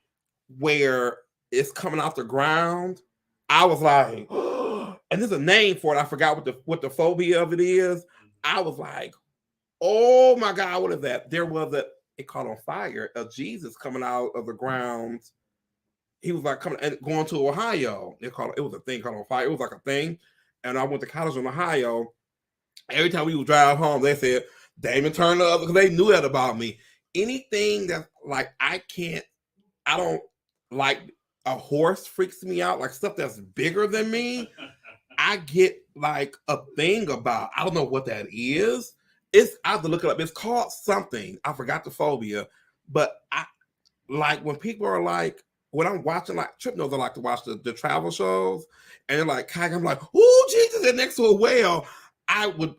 where it's coming off the ground. I was like, and there's a name for it. I forgot what the phobia of it is. I was like, oh my God, what is that? There was it caught on fire, a Jesus coming out of the ground. He was like coming and going to Ohio. It was a thing called on fire. It was like a thing. And I went to college in Ohio. Every time we would drive home, they said, Damon turned up, because they knew that about me. Anything that like I don't like, a horse freaks me out, like stuff that's bigger than me. I get like a thing about, I don't know what that is. I have to look it up. It's called something. I forgot the phobia. But I like when people are like, when I'm watching, like Trip knows I like to watch the travel shows, and they're like, I'm like, ooh, Jesus, they're next to a whale. Damon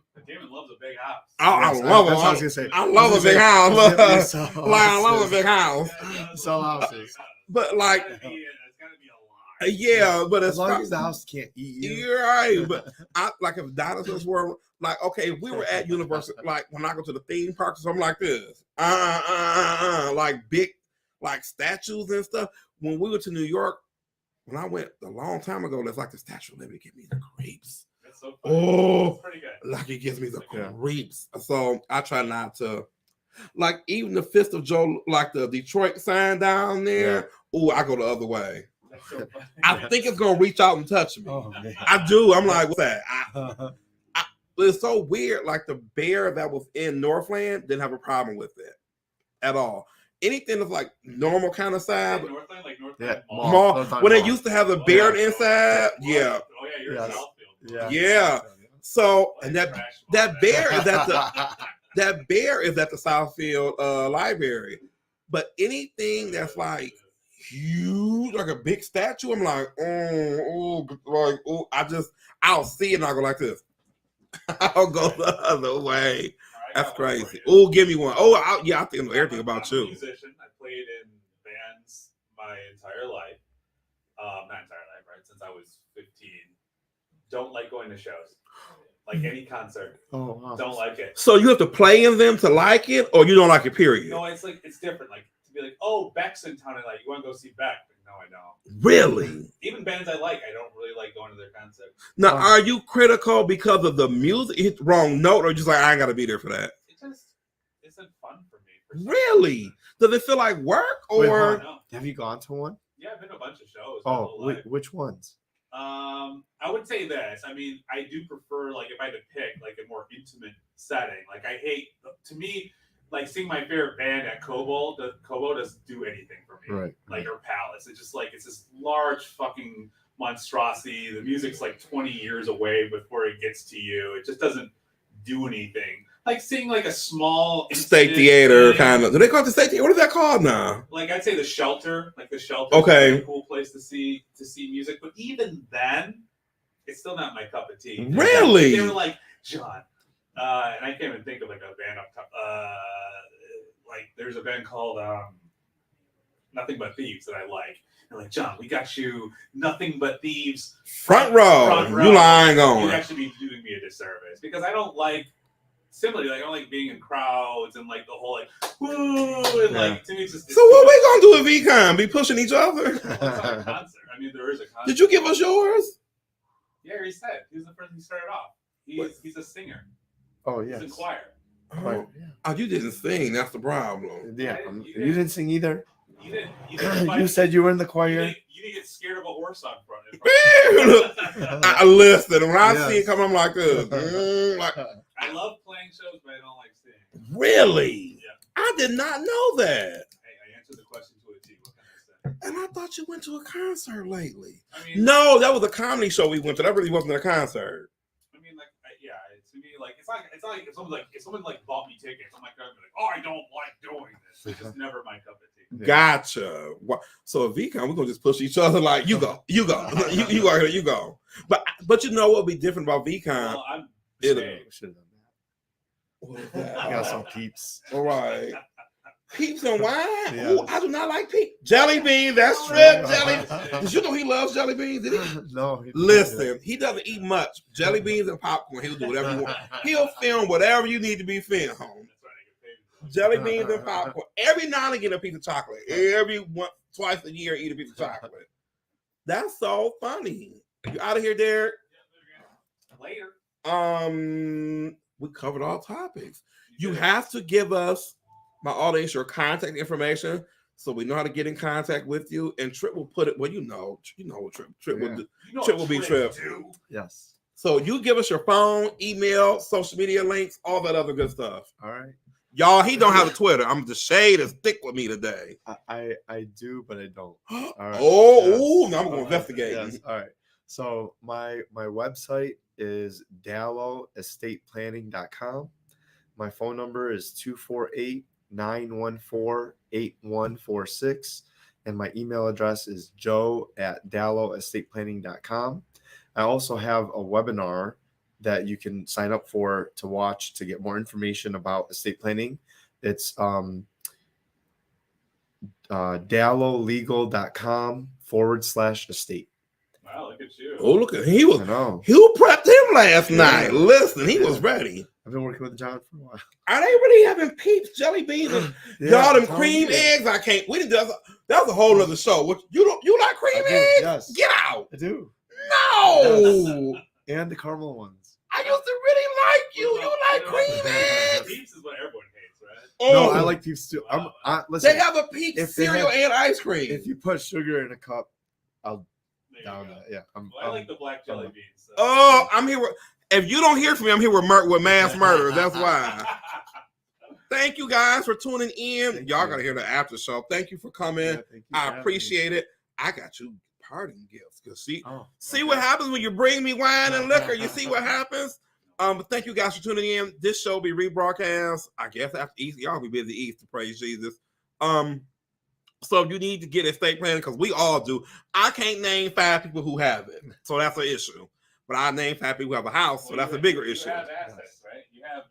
loves a big house. I love it. That's what I was gonna say. I love a big house. I love a big house. So houses. But like, It's gotta be a lot. Yeah, but as long as the house can't eat you. You're right. But I like if dinosaurs were like, okay, if we were at Universal, like when I go to the theme parks, I'm like this, like big, like statues and stuff. When we went to New York, when I went a long time ago, there's like the Statue of Liberty give me the creeps. That's so funny. Oh, pretty good. Like it gives me the creeps. So I try not to, like even the Fist of Joe, like the Detroit sign down there. Yeah. Oh, I go the other way. That's so funny. I think it's gonna reach out and touch me. Oh, man. I do. I'm like, what's that? It's so weird. Like the bear that was in Northland didn't have a problem with it at all. anything that's like normal kind of size. Northland, like Northland Yeah, Mall. Mall, Northland when they Mall. used to have the beard inside. Yeah. Oh yeah, you're Yes. in Southfield. Yeah. So What and a that trash that mall bear is at that bear is at the Southfield library. But anything that's like huge, like a big statue, I'm like, I'll see it and I'll go like this. I'll go the other way. That's crazy. Oh, give me one. Oh, I think I know everything about I'm you. a musician. I played in bands my entire life. Not entire life, right? Since I was 15. Don't like going to shows. Like any concert. Oh, wow. Don't like it. So you have to play in them to like it, or you don't like it, period? No, it's like it's different. Like to be like, oh, Beck's in town, and like you want to go see Beck. But no, I don't. Really? Even bands I like, I don't really like going to their concerts. Now, are you critical because of the music? Hit the wrong note, or just like I ain't got to be there for that? It just isn't fun for me. For some Really? reason. Does it feel like work, Wait, or? hold on. No. Have you gone to one? Yeah, I've been to a bunch of shows. my Oh, whole life. which ones? I would say this. I mean, I do prefer, like, if I had to pick, like, a more intimate setting. Like, I hate, to me, like, seeing my favorite band at Kobo doesn't do anything for me. Right. Like, or Palace. It's just, like, it's this large fucking monstrosity. The music's, like, 20 years away before it gets to you. It just doesn't do anything. Like, seeing, like, a small... State theater, thing. kind of. Do they call it the state theater? What is that called now? Like, I'd say the Shelter. Like, the Shelter Okay. is a cool place to see music. But even then, it's still not my cup of tea. Really? They were like, John, and I can't even think of, like, a band up top. Like, there's a band called Nothing But Thieves that I like. They're like, John, we got you Nothing But Thieves. Front row. You lying on. You actually be doing me a disservice. Because I don't like... Similarly, like I don't like being in crowds and like the whole like woo and like to me it's just. So what we gonna do at VCon? Be pushing each other? Well, it's not a concert. I mean, there is a concert. Did you give us yours? Yeah, he said he was the person who started off. He's a singer. Oh, He's yes. in choir. Oh, you didn't sing. That's the problem. Yeah. You You didn't sing either. You didn't. You said you were in the You choir. didn't get scared of a horse on front. I listen. When I Yes. see it come, I'm like this. Like, I love playing shows, but I don't like singing. really? Yeah. I did not know that. I answered the question to a T. What can I say? And I thought you went to a concert lately. I mean, No, that was a comedy show we went to. That really wasn't a concert. I mean, like, to me, like, it's not like if someone bought me tickets, I'm like, oh, I don't like doing this. It's just never my cup of tea. Yeah. Gotcha. So at VCon, we're gonna just push each other like you go, you go, you are here, you go. But you know what'll be different about VCon? Well, I'm It'll- saying, Should have done What is that. I that? got some peeps. All right. Peeps and wine? Yes. Ooh, I do not like peeps. Jelly beans, that's strip jelly. Did you know he loves jelly beans? Did he? No. he didn't. Listen, he doesn't eat much. Jelly beans and popcorn. He'll do whatever you want. He'll film whatever you need to be filmed. that's right, I get paid. Jelly beans and popcorn. Every now and again, a piece of chocolate. Twice a year, eat a piece of chocolate. That's so funny. You out of here, Derek? Later. We covered all topics. You have to give us, my audience, your contact information so we know how to get in contact with you. And Trip will put it. Well, you know what Trip will do. Trip will be Trip. Yes. So you give us your phone, email, social media links, all that other good stuff. All right. Y'all, he don't have a Twitter. The shade is thick with me today. I do, but I don't. All right. Oh, Yes. now I'm gonna investigate. Yes. All right. So my website is dalloestateplanning.com. My phone number is 248-914-8146. And my email address is joe@dalloestateplanning.com. I also have a webinar that you can sign up for to watch to get more information about estate planning. It's dallolegal.com/estate. Wow, look at you. Oh, look at I he know. prepped him last night. Yeah. Listen, he was ready. I've been working with John for a while. Are they really having peeps, jelly beans, and y'all them cream eggs? I can't. We didn't. That was a whole other show. What you like cream I do, eggs? yes. Get out! I do. No, And the caramel ones. I used to really like you. You like cream eggs? Peeps is what everyone hates, right? No, Oh, I like peeps too. Wow. Listen, They have a peach If they cereal have- and ice cream. if you put sugar in a cup, I'll There you down go. that. Yeah. Well, I like the black jelly beans. So. Oh, I'm here. If you don't hear from me, I'm here with mass murder. That's why. thank you guys for tuning in. Thank Y'all you. got to hear the after show. Thank you for coming. Yeah, thank you for I having me. appreciate it. I got you parting gifts. See Okay. what happens when you bring me wine and liquor. You see what happens. But thank you guys for tuning in. This show will be rebroadcast, I guess, after Easter. Y'all be busy Easter, praise Jesus. So if you need to get estate planning, because we all do. I can't name 5 people who have it, so that's an issue. But I name 5 people who have a house, so that's a bigger issue. You have assets, right? You have.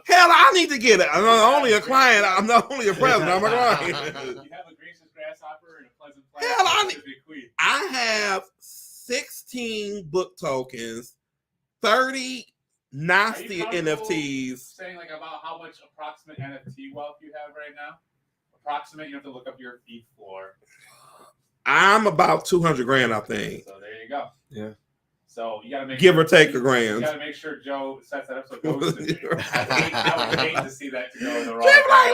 Hell, I need to get it. I'm not only a client. I'm not only a president. I'm a client. You have a gracious grasshopper and a pleasant plant. Hell, I have 16 book tokens, 30 nasty NFTs. Saying like about how much approximate NFT wealth you have right now? Approximate, you have to look up your feed floor. I'm about 200 grand, I think. So there you go. Yeah. So you gotta make Give sure, or take a You grand. gotta make sure Joe sets that up so it goes to me. I would hate to see that to go in the wrong. They're like,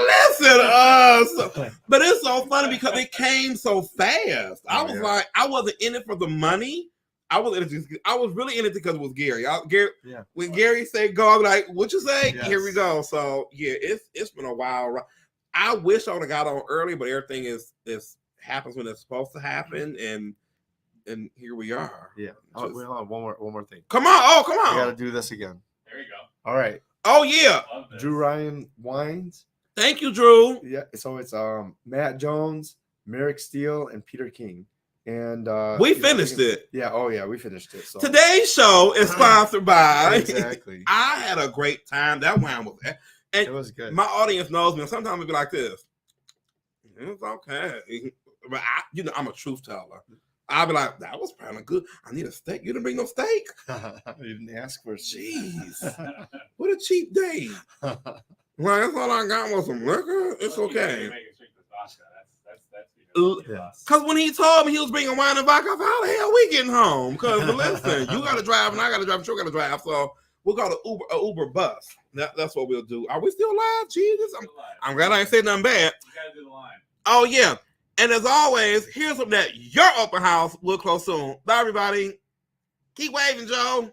listen, but it's so funny because it came so fast. I was like, I wasn't in it for the money. I was really in it because it was Gary. When Gary said go, I'm like, what you say? Yes. Here we go. So yeah, it's been a while. I wish I would have got on early, but everything is happens when it's supposed to happen, and here we are. Yeah. Wait, hold on. One more thing. Come on. Oh, come on. I gotta do this again. There you go. All right. Oh yeah. Drew Ryan Wines. Thank you, Drew. Yeah. So it's Matt Jones, Merrick Steele, and Peter King. And we finished it. Yeah. Oh yeah, we finished it. So Today's show is sponsored by. Exactly. I had a great time. That wine was. And it was good. My audience knows me. Sometimes it be like this. It's okay. But I'm a truth teller. I'll be like, that was kind of good. I need a steak. You didn't bring no steak? You didn't ask for it. Jeez. What a cheap day. Like, that's all I got was some liquor. It's okay. Because when he told me he was bringing wine and vodka, I said, how the hell we getting home? Because listen, you got to drive and I got to drive and you got to drive. So we'll call it Uber bus. That's what we'll do. Are we still live? Jesus. I'm glad I ain't said nothing bad. You got to do the line. Oh, yeah. And as always, here's something that your open house will close soon. Bye, everybody. Keep waving, Joe.